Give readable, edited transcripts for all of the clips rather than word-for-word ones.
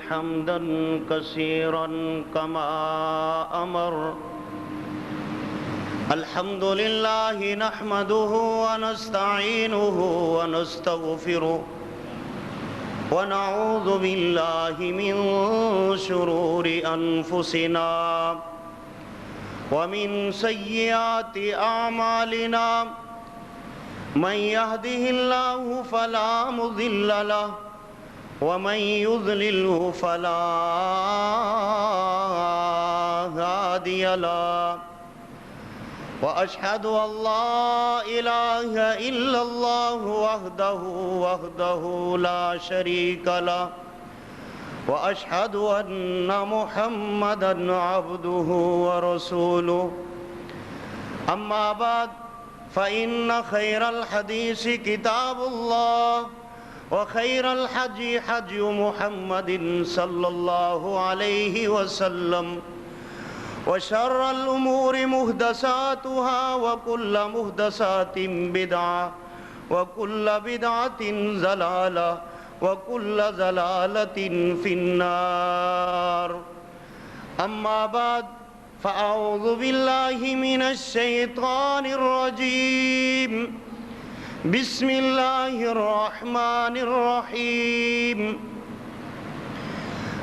حمدا كثيرا كما أمر. الحمد لله نحمده ونستعينه ونستغفره ونعوذ بالله من شرور أنفسنا ومن سيئات أعمالنا. من يهده الله فلا مضل له ومن يضلله فلا هادي له. وأشهد أن لا إله إلا الله وحده لا شريك له. وأشهد أن محمدًا عبده ورسوله. أما بعد فإن خير الحديث كتاب الله وخير الحدي حدي محمد صلى الله عليه وسلم وشر الأمور محدثاتها وكل محدثات بدعة وكل بدعة ضلالة وكل ضلالة في النار. أما بعد فأعوذ بالله من الشيطان الرجيم. بسم الله الرحمن الرحيم.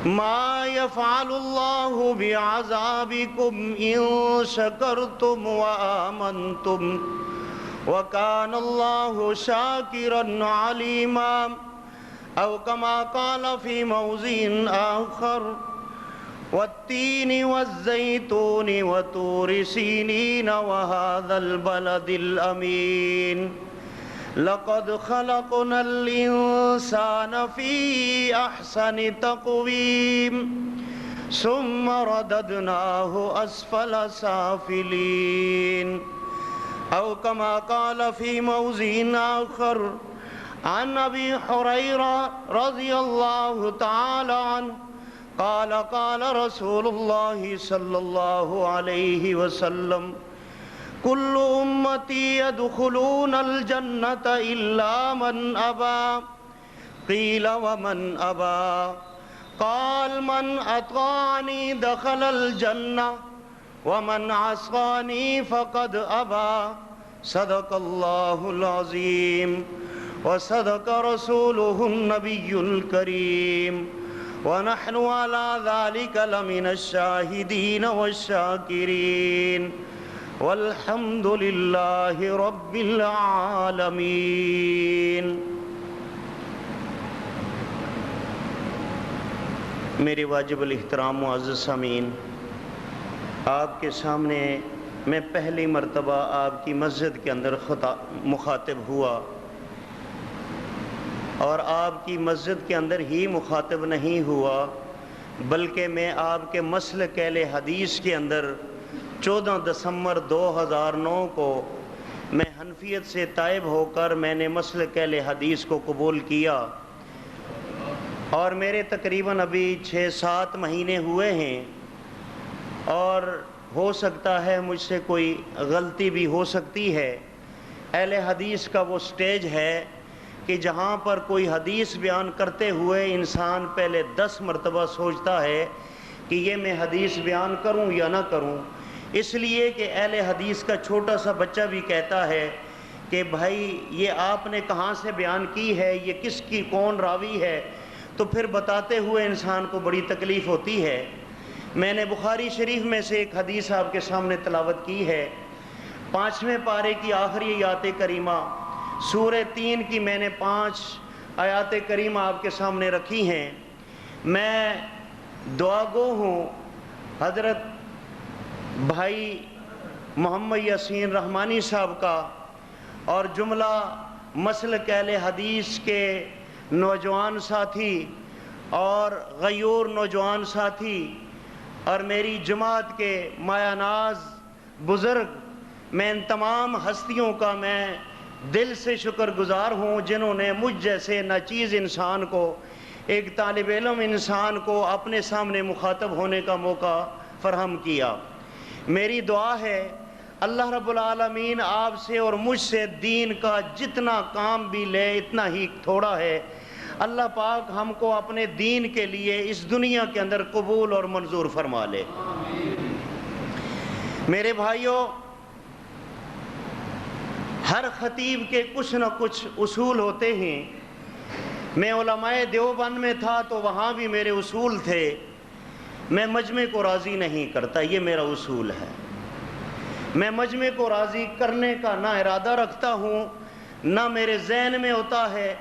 ما يفعل الله بعذابكم إن شكرتم وآمنتم وكان الله شاكرا عليما. أو كما قال في موضع آخر والتين والزيتون وطور سينين وهذا البلد الأمين. لقد خلقنا الإنسان في أحسن تقويم ثم رددناه أسفل سافلين. أو كما قال في موضع آخر عن أبي هريرة رضي الله تعالى عنه قال قال رسول الله صلى الله عليه وسلم كل أمتي يدخلون الجنة إلا من أبى. قيل ومن أبى؟ قال من أطاعني دخل الجنة ومن عصاني فقد أبى. صدق الله العظيم وصدق رسوله النبي الكريم ونحن على ذلك لمن الشاهدين والشاكرين والحمد للہ رب العالمین. میرے واجب الاحترام معزز سامعین، آپ کے سامنے میں پہلی مرتبہ آپ کی مسجد کے اندر مخاطب ہوا، اور آپ کی مسجد کے اندر ہی مخاطب نہیں ہوا بلکہ میں آپ کے مسلک اہل حدیث کے اندر 14 دسمبر 2009 کو میں حنفیت سے تائب ہو کر میں نے مسلک اہل حدیث کو قبول کیا، اور میرے تقریباً ابھی 6-7 مہینے ہوئے ہیں، اور ہو سکتا ہے مجھ سے کوئی غلطی بھی ہو سکتی ہے. اہل حدیث کا وہ سٹیج ہے کہ جہاں پر کوئی حدیث بیان کرتے ہوئے انسان پہلے 10 مرتبہ سوچتا ہے کہ یہ میں حدیث بیان کروں یا نہ کروں، اس لیے کہ اہل حدیث کا چھوٹا سا بچہ بھی کہتا ہے کہ بھائی یہ آپ نے کہاں سے بیان کی ہے، یہ کس کی کون راوی ہے، تو پھر بتاتے ہوئے انسان کو بڑی تکلیف ہوتی ہے. میں نے بخاری شریف میں سے ایک حدیث آپ کے سامنے تلاوت کی ہے. 5ویں پارے کی آخری آیات کریمہ سورہ 3 کی میں نے 5 آیات کریمہ آپ کے سامنے رکھی ہیں. میں دعا گو ہوں حضرت بھائی محمد یاسین رحمانی صاحب کا، اور جملہ مسلک اہل حدیث کے نوجوان ساتھی اور غیور نوجوان ساتھی اور میری جماعت کے مایہ ناز بزرگ، میں ان تمام ہستیوں کا میں دل سے شکر گزار ہوں جنہوں نے مجھ جیسے ناچیز انسان کو، ایک طالب علم انسان کو اپنے سامنے مخاطب ہونے کا موقع فراہم کیا. میری دعا ہے اللہ رب العالمین آپ سے اور مجھ سے دین کا جتنا کام بھی لے اتنا ہی تھوڑا ہے. اللہ پاک ہم کو اپنے دین کے لیے اس دنیا کے اندر قبول اور منظور فرما لے۔ میرے بھائیوں، ہر خطیب کے کچھ نہ کچھ اصول ہوتے ہیں۔ میں علماء دیوبند میں تھا تو وہاں بھی میرے اصول تھے، میں مجمع کو راضی نہیں کرتا، یہ میرا اصول ہے۔ میں مجمع کو راضی کرنے کا نہ ارادہ رکھتا ہوں، نہ میرے ذہن میں ہوتا ہے،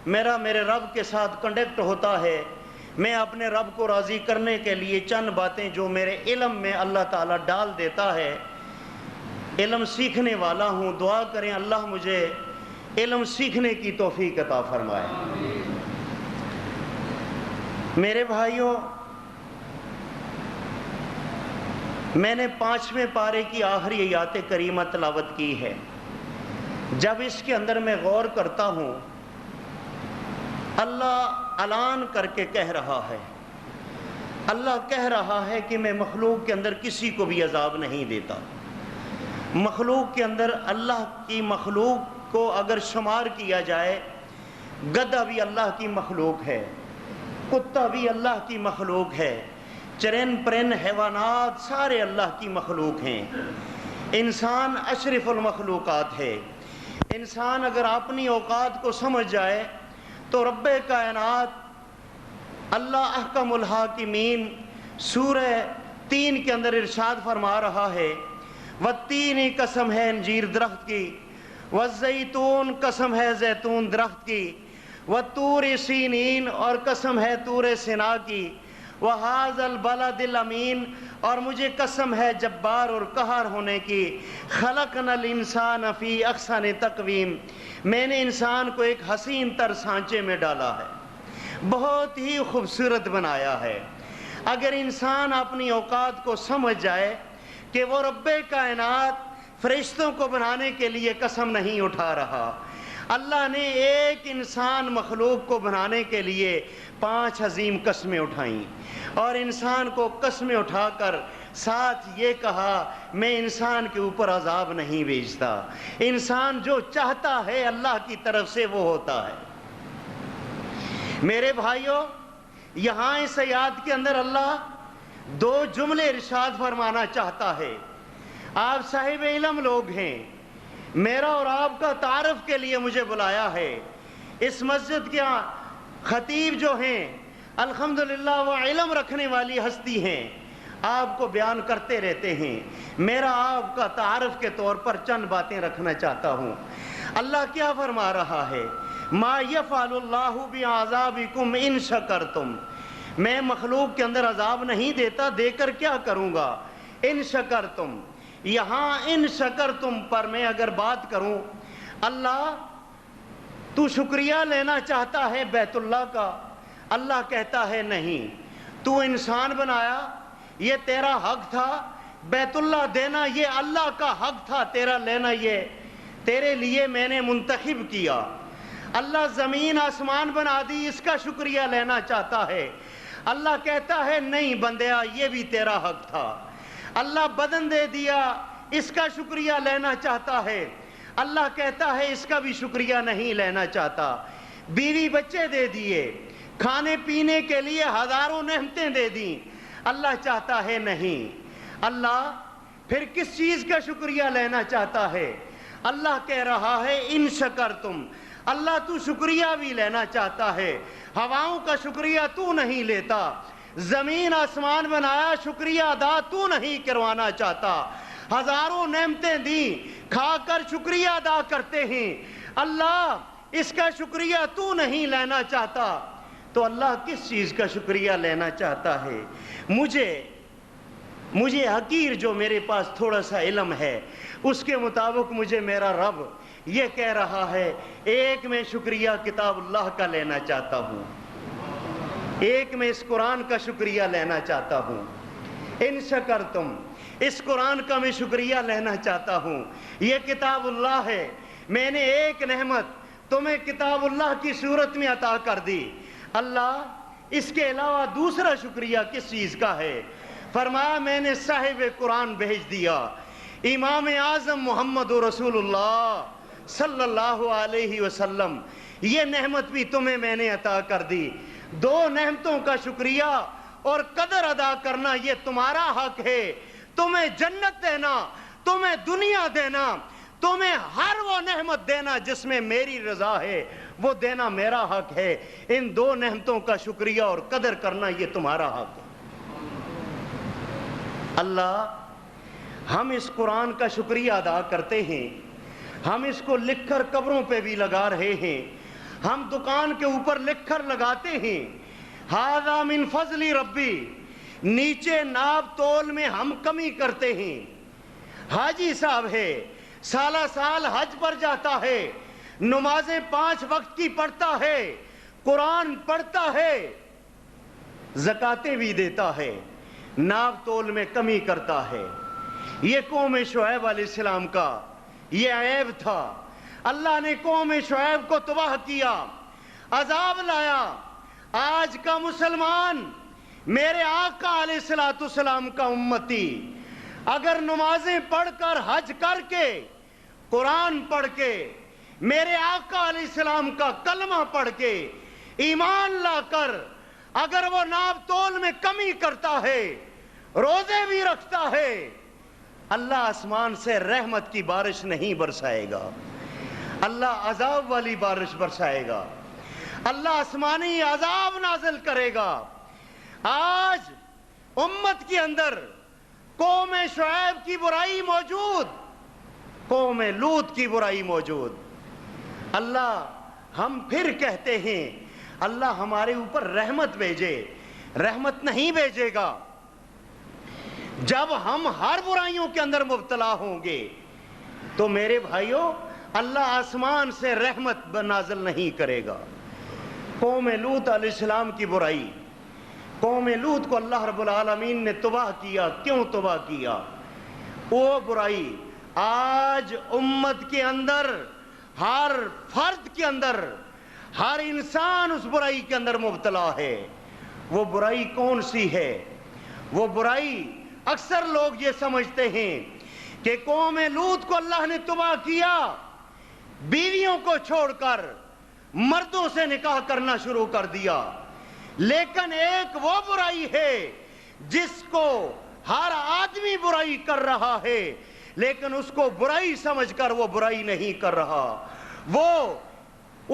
میرا میرے رب کے ساتھ کنیکٹ ہوتا ہے۔ میں اپنے رب کو راضی کرنے کے لیے چند باتیں جو میرے علم میں اللہ تعالیٰ ڈال دیتا ہے، علم سیکھنے والا ہوں، دعا کریں اللہ مجھے علم سیکھنے کی توفیق عطا فرمائے۔ میرے بھائیوں، میں نے 5ویں پارے کی آخری آیات کریمہ تلاوت کی ہے۔ جب اس کے اندر میں غور کرتا ہوں، اللہ اعلان کر کے کہہ رہا ہے، اللہ کہہ رہا ہے کہ میں مخلوق کے اندر کسی کو بھی عذاب نہیں دیتا۔ مخلوق کے اندر اللہ کی مخلوق کو اگر شمار کیا جائے، گدھا بھی اللہ کی مخلوق ہے، کتا بھی اللہ کی مخلوق ہے، چرن پرن حیوانات سارے اللہ کی مخلوق ہیں۔ انسان اشرف المخلوقات ہے۔ انسان اگر اپنی اوقات کو سمجھ جائے تو رب کائنات اللہ احکم الحاکمین سورہ 3 کے اندر ارشاد فرما رہا ہے، والتین قسم ہے انجیر درخت کی، والزیتون قسم ہے زیتون درخت کی، والطور سینین اور قسم ہے طور سینا کی، وہذا البلد الامین اور مجھے قسم ہے جبار اور قہار ہونے کی، خلقنا الانسان فی احسن تقویم میں نے انسان کو ایک حسین تر سانچے میں ڈالا ہے، بہت ہی خوبصورت بنایا ہے۔ اگر انسان اپنی اوقات کو سمجھ جائے کہ وہ رب کائنات فرشتوں کو بنانے کے لیے قسم نہیں اٹھا رہا، اللہ نے ایک انسان مخلوق کو بنانے کے لیے 5 عظیم قسمیں اٹھائیں، اور انسان کو قسمیں اٹھا کر ساتھ یہ کہا میں انسان کے اوپر عذاب نہیں بھیجتا، انسان جو چاہتا ہے اللہ کی طرف سے وہ ہوتا ہے۔ میرے بھائیوں، یہاں اس آیات کے اندر اللہ 2 جملے ارشاد فرمانا چاہتا ہے۔ آپ صاحب علم لوگ ہیں، میرا اور آپ کا تعارف کے لیے مجھے بلایا ہے۔ اس مسجد کے خطیب جو ہیں الحمدللہ وہ علم رکھنے والی ہستی ہیں، آپ کو بیان کرتے رہتے ہیں۔ میرا آپ کا تعارف کے طور پر چند باتیں رکھنا چاہتا ہوں۔ اللہ کیا فرما رہا ہے؟ ما یفعل اللہ بعذابکم ان شکرتم، میں مخلوق کے اندر عذاب نہیں دیتا، دے کر کیا کروں گا؟ ان شکرتم، یہاں ان شکرتم پر میں اگر بات کروں، اللہ تو شکریہ لینا چاہتا ہے بیت اللہ کا؟ اللہ کہتا ہے نہیں، تو انسان بنایا یہ تیرا حق تھا، بیت اللہ دینا یہ اللہ کا حق تھا، تیرا لینا یہ تیرے لیے میں نے منتخب کیا۔ اللہ زمین آسمان بنا دی، اس کا شکریہ لینا چاہتا ہے، اللہ کہتا ہے نہیں بندیا یہ بھی تیرا حق تھا۔ اللہ بدن دے دیا، اس کا شکریہ لینا چاہتا ہے، اللہ کہتا ہے اس کا بھی شکریہ نہیں لینا چاہتا۔ بیوی بچے دے دیے، کھانے پینے کے لیے ہزاروں نعمتیں دے دیں، اللہ چاہتا ہے نہیں۔ اللہ پھر کس چیز کا شکریہ لینا چاہتا ہے؟ اللہ کہہ رہا ہے ان شکرتم، اللہ تو شکریہ بھی لینا چاہتا ہے، ہواؤں کا شکریہ تو نہیں لیتا، زمین آسمان بنایا شکریہ ادا تو نہیں کروانا چاہتا، ہزاروں نعمتیں دیں کھا کر شکریہ ادا کرتے ہیں، اللہ اس کا شکریہ تو نہیں لینا چاہتا، تو اللہ کس چیز کا شکریہ لینا چاہتا ہے؟ مجھے حقیر جو میرے پاس تھوڑا سا علم ہے اس کے مطابق مجھے میرا رب یہ کہہ رہا ہے، ایک میں شکریہ کتاب اللہ کا لینا چاہتا ہوں، ایک میں اس قرآن کا شکریہ لینا چاہتا ہوں، ان شکرتم اس قرآن کا میں شکریہ لینا چاہتا ہوں، یہ کتاب اللہ ہے، میں نے ایک نعمت تمہیں کتاب اللہ کی صورت میں عطا کر دی، اللہ اس کے علاوہ دوسرا شکریہ کس چیز کا ہے؟ فرمایا میں نے صاحب قرآن بھیج دیا، امام اعظم محمد رسول اللہ صلی اللہ علیہ وسلم، یہ نعمت بھی تمہیں میں نے عطا کر دی. دو نعمتوں کا شکریہ اور قدر ادا کرنا یہ تمہارا حق ہے. تمہیں جنت دینا, تمہیں دنیا دینا, تمہیں ہر وہ نعمت دینا جس میں میری رضا ہے, وہ دینا میرا حق ہے. ان دو نعمتوں کا شکریہ اور قدر کرنا یہ تمہارا حق ہے. اللہ, ہم اس قرآن کا شکریہ ادا کرتے ہیں. ہم اس کو لکھ کر قبروں پہ بھی لگا رہے ہیں. ہم دکان کے اوپر لکھ کر لگاتے ہیں ھذا من فضل ربی. نیچے ناپ تول میں ہم کمی کرتے ہیں. حاجی صاحب ہے, سالہ سال حج پر جاتا ہے, نمازیں 5 وقت کی پڑھتا ہے, قرآن پڑھتا ہے, زکاتیں بھی دیتا ہے, ناپ تول میں کمی کرتا ہے. یہ قوم شعیب علیہ السلام کا یہ عیب تھا. اللہ نے قوم شعیب کو تباہ کیا, عذاب لایا. آج کا مسلمان, میرے آقا علیہ السلام کا امتی, اگر نمازیں پڑھ کر, حج کر کے, قرآن پڑھ کے, میرے آقا علیہ السلام کا کلمہ پڑھ کے, ایمان لا کر اگر وہ ناپ تول میں کمی کرتا ہے, روزے بھی رکھتا ہے, اللہ آسمان سے رحمت کی بارش نہیں برسائے گا. اللہ عذاب والی بارش برسائے گا. اللہ آسمانی عذاب نازل کرے گا. آج امت کے اندر قوم شعیب کی برائی موجود, قوم لوط کی برائی موجود. اللہ, ہم پھر کہتے ہیں اللہ ہمارے اوپر رحمت بھیجے. رحمت نہیں بھیجے گا جب ہم ہر برائیوں کے اندر مبتلا ہوں گے. تو میرے بھائیوں, اللہ آسمان سے رحمت نازل نہیں کرے گا. قوم لوط علیہ السلام کی برائی, قوم لوط کو اللہ رب العالمین نے تباہ کیا. کیوں تباہ کیا؟ وہ برائی آج امت کے اندر, ہر فرد کے اندر, ہر انسان اس برائی کے اندر مبتلا ہے. وہ برائی کون سی ہے؟ وہ برائی, اکثر لوگ یہ سمجھتے ہیں کہ قوم لوط کو اللہ نے تباہ کیا, بیویوں کو چھوڑ کر مردوں سے نکاح کرنا شروع کر دیا. لیکن ایک وہ برائی ہے جس کو ہر آدمی برائی کر رہا ہے, لیکن اس کو برائی سمجھ کر وہ برائی نہیں کر رہا. وہ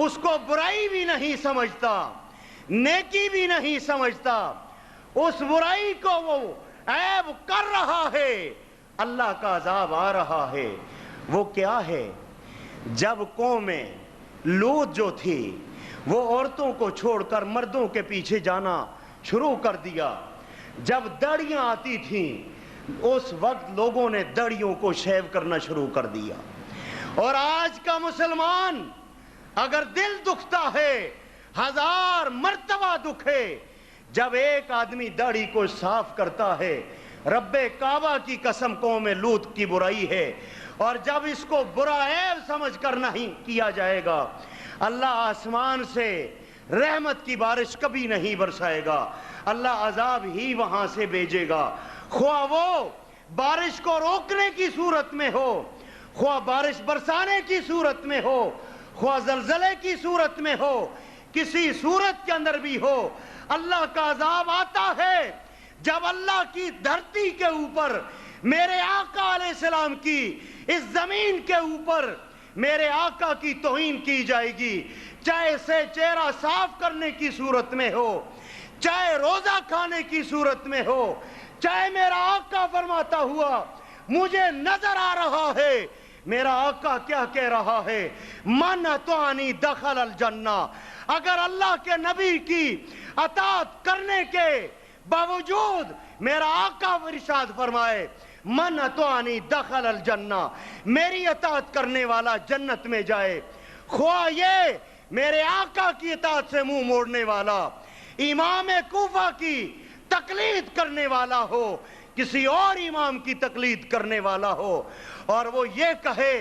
اس کو برائی بھی نہیں سمجھتا, نیکی بھی نہیں سمجھتا. اس برائی کو وہ عیب کر رہا ہے. اللہ کا عذاب آ رہا ہے. وہ کیا ہے؟ جب قوم لوط جو تھی وہ عورتوں کو چھوڑ کر مردوں کے پیچھے جانا شروع کر دیا. جب داڑیاں آتی تھیں اس وقت لوگوں نے داڑیوں کو شیو کرنا شروع کر دیا. اور آج کا مسلمان اگر دل دکھتا ہے, 1000 مرتبہ دکھے, جب ایک آدمی داڑھی کو صاف کرتا ہے, رب کعبہ کی قسم قوم لوط کی برائی ہے. اور جب اس کو برا عیب سمجھ کر نہیں کیا جائے گا, اللہ آسمان سے رحمت کی بارش کبھی نہیں برسائے گا. اللہ عذاب ہی وہاں سے بھیجے گا, خواہ وہ بارش کو روکنے کی صورت میں ہو, خواہ بارش برسانے کی صورت میں ہو, خواہ زلزلے کی صورت میں ہو, کسی صورت کے اندر بھی ہو. اللہ کا عذاب آتا ہے جب اللہ کی دھرتی کے اوپر, میرے آقا علیہ السلام کی اس زمین کے اوپر میرے آقا کی توہین کی جائے گی, چاہے اسے چہرہ صاف کرنے کی صورت میں ہو, چاہے روزہ کھانے کی صورت میں ہو, چاہے میرا آقا فرماتا ہوا مجھے نظر آ رہا ہے. میرا آقا کیا کہہ رہا ہے؟ من اطاعنی دخل الجنہ. اگر اللہ کے نبی کی اطاعت کرنے کے باوجود میرا آقا ارشاد فرمائے من اطاعنی دخل الجنہ, میری اطاعت کرنے والا جنت میں جائے. خواہ یہ میرے آقا کی اطاعت سے منہ موڑنے والا, امام کوفہ کی تقلید کرنے والا ہو, کسی اور امام کی تقلید کرنے والا ہو, اور وہ یہ کہے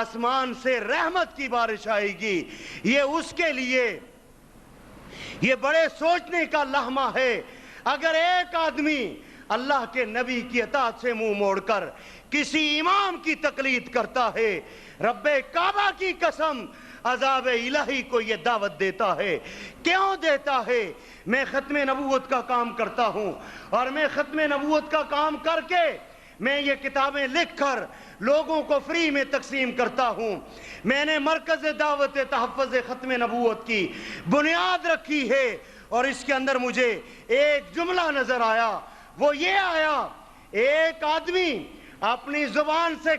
آسمان سے رحمت کی بارش آئے گی, یہ اس کے لیے یہ بڑے سوچنے کا لمحہ ہے. اگر ایک آدمی اللہ کے نبی کی اطاعت سے منہ موڑ کر کسی امام کی تقلید کرتا ہے, رب کعبہ کی قسم عذاب الہی کو یہ دعوت دیتا ہے؟ کیوں دیتا ہے؟ میں ختم نبوت کا کام کرتا ہوں، اور میں ختم نبوت کا کام کر کے میں یہ کتابیں لکھ کر لوگوں کو فری میں تقسیم کرتا ہوں۔ میں نے مرکز دعوت تحفظ ختم نبوت کی بنیاد رکھی ہے، اور اس کے اندر مجھے ایک جملہ نظر آیا، وہ یہ آیا، ایک آدمی اپنی زبان سے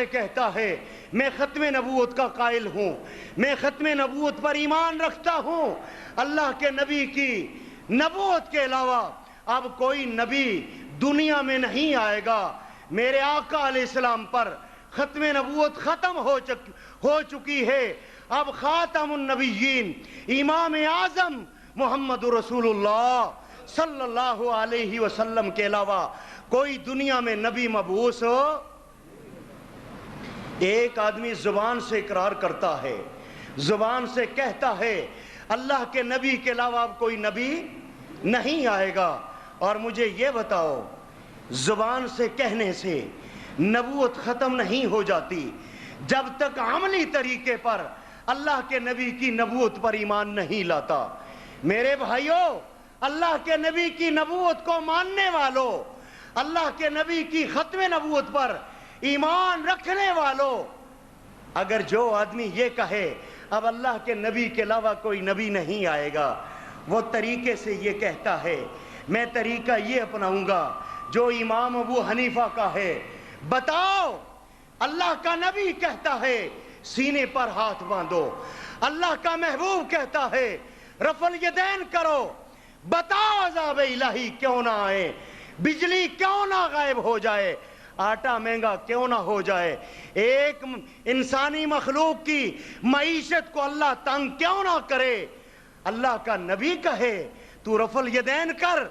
کہتا ہے میں ختم نبوت کا قائل ہوں، میں ختم نبوت پر ایمان رکھتا ہوں، اللہ کے نبی کی نبوت کے علاوہ اب کوئی نبی دنیا میں نہیں آئے گا، میرے آقا علیہ السلام پر ختم نبوت ختم ہو چکی ہے، اب خاتم النبیین امام اعظم محمد رسول اللہ صلی اللہ علیہ وسلم کے علاوہ کوئی دنیا میں نبی مبعوث ہو۔ ایک آدمی زبان سے اقرار کرتا ہے، زبان سے کہتا ہے اللہ کے نبی کے علاوہ اب کوئی نبی نہیں آئے گا، اور مجھے یہ بتاؤ زبان سے کہنے سے نبوت ختم نہیں ہو جاتی جب تک عملی طریقے پر اللہ کے نبی کی نبوت پر ایمان نہیں لاتا۔ میرے بھائیوں، اللہ کے نبی کی نبوت کو ماننے والوں، اللہ کے نبی کی ختم نبوت پر ایمان رکھنے والوں، اگر جو آدمی یہ کہے اب اللہ کے نبی کے علاوہ کوئی نبی نہیں آئے گا، وہ طریقے سے یہ کہتا ہے میں طریقہ یہ اپناؤں گا جو امام ابو حنیفہ کا ہے۔ بتاؤ، اللہ کا نبی کہتا ہے سینے پر ہاتھ باندھو، اللہ کا محبوب کہتا ہے رفع الیدین کرو، بتاؤ عذاب الہی کیوں نہ آئے، بجلی کیوں نہ غائب ہو جائے، آٹا مہنگا کیوں نہ ہو جائے، ایک انسانی مخلوق کی معیشت کو اللہ تنگ کیوں نہ کرے، اللہ کا نبی کہے تو رفع الیدین کر،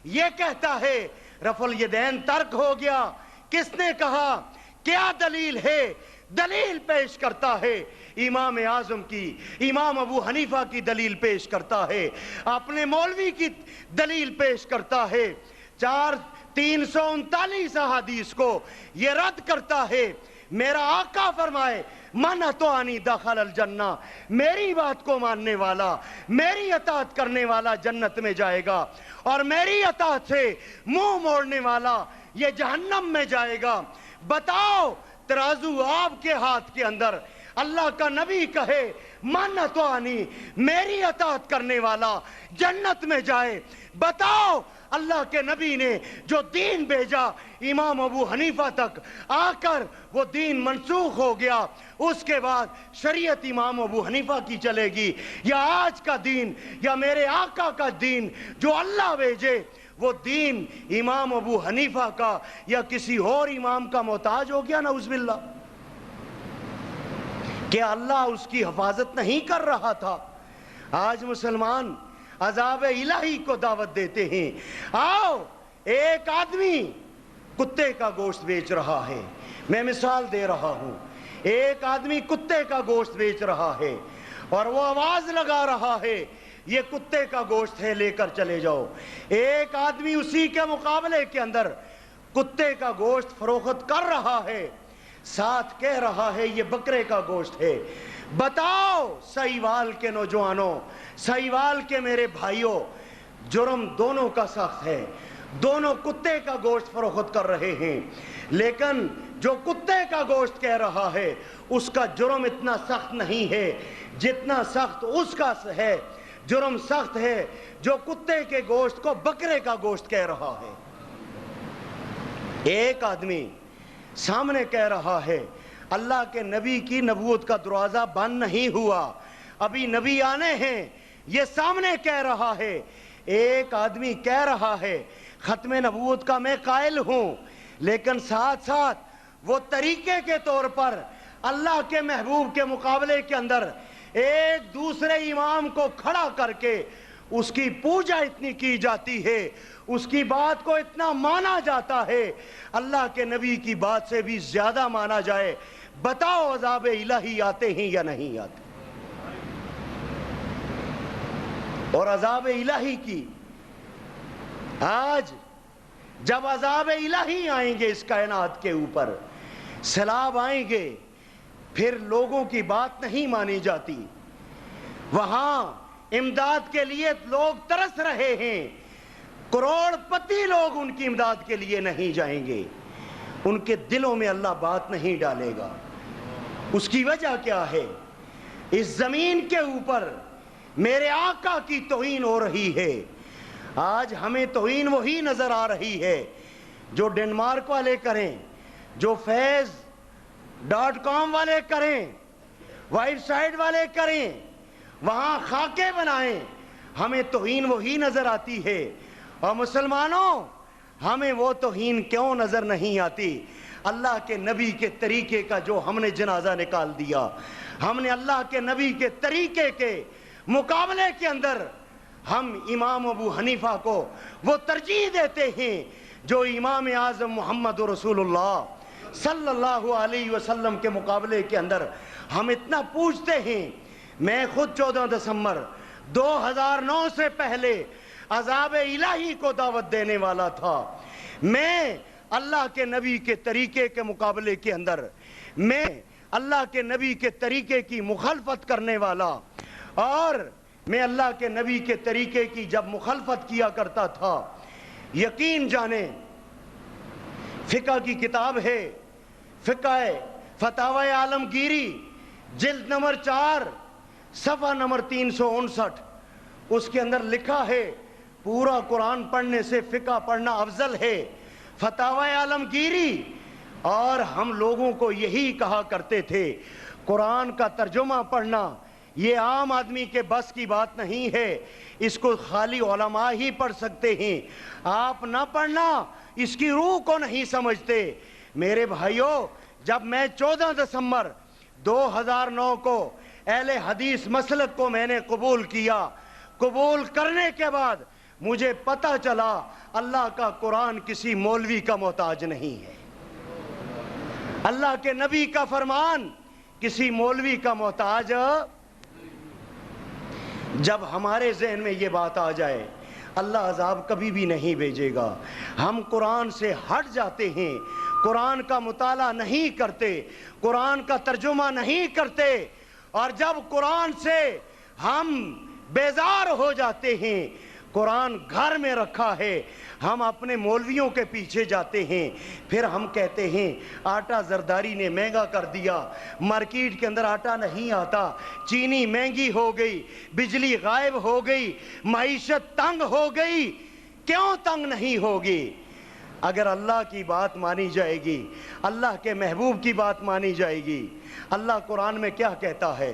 یہ کہتا ہے رفع الیدین ترک ہو گیا۔ کس نے کہا؟ کیا دلیل ہے؟ دلیل پیش کرتا ہے امام اعظم کی، امام ابو حنیفہ کی دلیل پیش کرتا ہے، اپنے مولوی کی دلیل پیش کرتا ہے، 339 احادیث کو یہ رد کرتا ہے۔ میرا آقا فرمائے من اطاعنی دخل الجنہ، میری بات کو ماننے والا، میری اطاعت کرنے والا جنت میں جائے گا، اور میری اطاعت سے منہ موڑنے والا یہ جہنم میں جائے گا۔ بتاؤ، ترازو آپ کے ہاتھ کے اندر، اللہ کا نبی کہے من اطاعنی، میری اطاعت کرنے والا جنت میں جائے۔ بتاؤ، اللہ کے نبی نے جو دین بھیجا امام ابو حنیفہ تک آ کر وہ دین منسوخ ہو گیا، اس کے بعد شریعت امام ابو حنیفہ کی چلے گی، یا آج کا دین یا میرے آقا کا دین جو اللہ بھیجے وہ دین امام ابو حنیفہ کا یا کسی اور امام کا محتاج ہو گیا؟ نعوذ باللہ۔ کیا اللہ اس کی حفاظت نہیں کر رہا تھا؟ آج مسلمان عذاب الہی کو دعوت دیتے ہیں۔ آؤ، ایک آدمی کتے کا گوشت بیچ رہا ہے، میں مثال دے رہا ہوں، ایک آدمی کتے کا گوشت بیچ رہا ہے اور وہ آواز لگا رہا ہے یہ کتے کا گوشت ہے، لے کر چلے جاؤ۔ ایک آدمی اسی کے مقابلے کے اندر کتے کا گوشت فروخت کر رہا ہے، ساتھ کہہ رہا ہے یہ بکرے کا گوشت ہے۔ بتاؤ سہیوال کے نوجوانوں، سہیوال کے میرے بھائیوں، جرم دونوں کا سخت ہے، دونوں کتے کا گوشت فروخت کر رہے ہیں، لیکن جو کتے کا گوشت کہہ رہا ہے اس کا جرم اتنا سخت نہیں ہے جتنا سخت اس کا ہے۔ جرم سخت ہے جو کتے کے گوشت کو بکرے کا گوشت کہہ رہا ہے۔ ایک آدمی سامنے کہہ رہا ہے اللہ کے نبی کی نبوت کا دروازہ بند نہیں ہوا، ابھی نبی آنے ہیں، یہ سامنے کہہ رہا ہے۔ ایک آدمی کہہ رہا ہے ختم نبوت کا میں قائل ہوں، لیکن ساتھ ساتھ وہ طریقے کے طور پر اللہ کے محبوب کے مقابلے کے اندر ایک دوسرے امام کو کھڑا کر کے اس کی پوجا اتنی کی جاتی ہے، اس کی بات کو اتنا مانا جاتا ہے، اللہ کے نبی کی بات سے بھی زیادہ مانا جائے۔ بتاؤ عذاب الہی آتے ہیں یا نہیں آتے؟ اور عذاب الہی کی آج جب عذاب الہی آئیں گے اس کائنات کے اوپر، سیلاب آئیں گے، پھر لوگوں کی بات نہیں مانی جاتی. وہاں امداد کے لیے لوگ ترس رہے ہیں, کروڑ پتی لوگ ان کی امداد کے لیے نہیں جائیں گے, ان کے دلوں میں اللہ بات نہیں ڈالے گا. اس کی وجہ کیا ہے؟ اس زمین کے اوپر میرے آقا کی توہین ہو رہی ہے. آج ہمیں توہین وہی نظر آ رہی ہے جو ڈنمارک والے کریں, جو فیض.com والے کریں, وائٹ سائڈ والے کریں, وہاں خاکے بنائیں. ہمیں توہین وہی نظر آتی ہے. اور مسلمانوں, ہمیں وہ توہین کیوں نظر نہیں آتی؟ اللہ کے نبی کے طریقے کا جو ہم نے جنازہ نکال دیا, ہم نے اللہ کے نبی کے طریقے کے مقابلے کے اندر ہم امام ابو حنیفہ کو وہ ترجیح دیتے ہیں جو امام اعظم محمد رسول اللہ صلی اللہ علیہ وسلم کے مقابلے کے اندر ہم اتنا پوچھتے ہیں. میں خود 14 دسمبر 2009 سے پہلے عذاب الہی کو دعوت دینے والا تھا. میں اللہ کے نبی کے طریقے کے مقابلے کے اندر, میں اللہ کے نبی کے طریقے کی مخالفت کرنے والا, اور میں اللہ کے نبی کے طریقے کی جب مخالفت کیا کرتا تھا, یقین جانیں فقہ کی کتاب ہے, فقہ فتاوی عالمگیری, جلد نمبر 4 صفحہ نمبر 359, اس کے اندر لکھا ہے پورا قرآن پڑھنے سے فقہ پڑھنا افضل ہے. فتاوی عالمگیری. اور ہم لوگوں کو یہی کہا کرتے تھے قرآن کا ترجمہ پڑھنا یہ عام آدمی کے بس کی بات نہیں ہے, اس کو خالی علماء ہی پڑھ سکتے ہیں, آپ نہ پڑھنا, اس کی روح کو نہیں سمجھتے. میرے بھائیوں, جب میں 14 دسمبر 2009 کو اہل حدیث مسلک کو میں نے قبول کیا, قبول کرنے کے بعد مجھے پتہ چلا اللہ کا قرآن کسی مولوی کا محتاج نہیں ہے, اللہ کے نبی کا فرمان کسی مولوی کا محتاج. جب ہمارے ذہن میں یہ بات آ جائے اللہ عذاب کبھی بھی نہیں بھیجے گا. ہم قرآن سے ہٹ جاتے ہیں, قرآن کا مطالعہ نہیں کرتے, قرآن کا ترجمہ نہیں کرتے, اور جب قرآن سے ہم بیزار ہو جاتے ہیں, قرآن گھر میں رکھا ہے, ہم اپنے مولویوں کے پیچھے جاتے ہیں. پھر ہم کہتے ہیں آٹا زرداری نے مہنگا کر دیا, مارکیٹ کے اندر آٹا نہیں آتا, چینی مہنگی ہو گئی, بجلی غائب ہو گئی, معیشت تنگ ہو گئی. کیوں تنگ نہیں ہوگی؟ اگر اللہ کی بات مانی جائے گی, اللہ کے محبوب کی بات مانی جائے گی. اللہ قرآن میں کیا کہتا ہے؟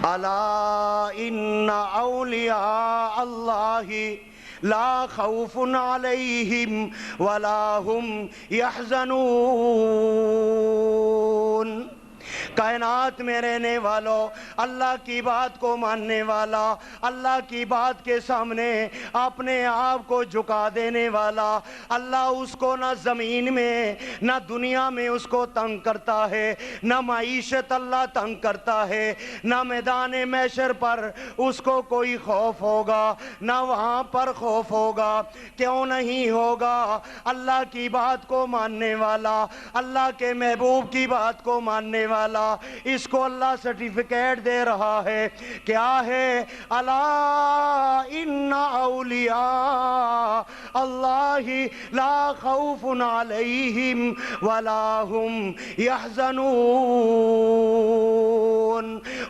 الا ان اولیاء اللہ لا خوف علیہم ولا هم يحزنون. کائنات میں رہنے والوں, اللہ کی بات کو ماننے والا, اللہ کی بات کے سامنے اپنے آپ کو جھکا دینے والا, اللہ اس کو نہ زمین میں نہ دنیا میں اس کو تنگ کرتا ہے, نہ معیشت اللہ تنگ کرتا ہے, نہ میدان محشر پر اس کو کوئی خوف ہوگا, نہ وہاں پر خوف ہوگا. کیوں نہیں ہوگا؟ اللہ کی بات کو ماننے والا, اللہ کے محبوب کی بات کو ماننے والا, اس کو اللہ سرٹیفکیٹ دے رہا ہے. کیا ہے؟ الا ان اولیاء اللہ لا خوف علیہم ولا هم يحزنون.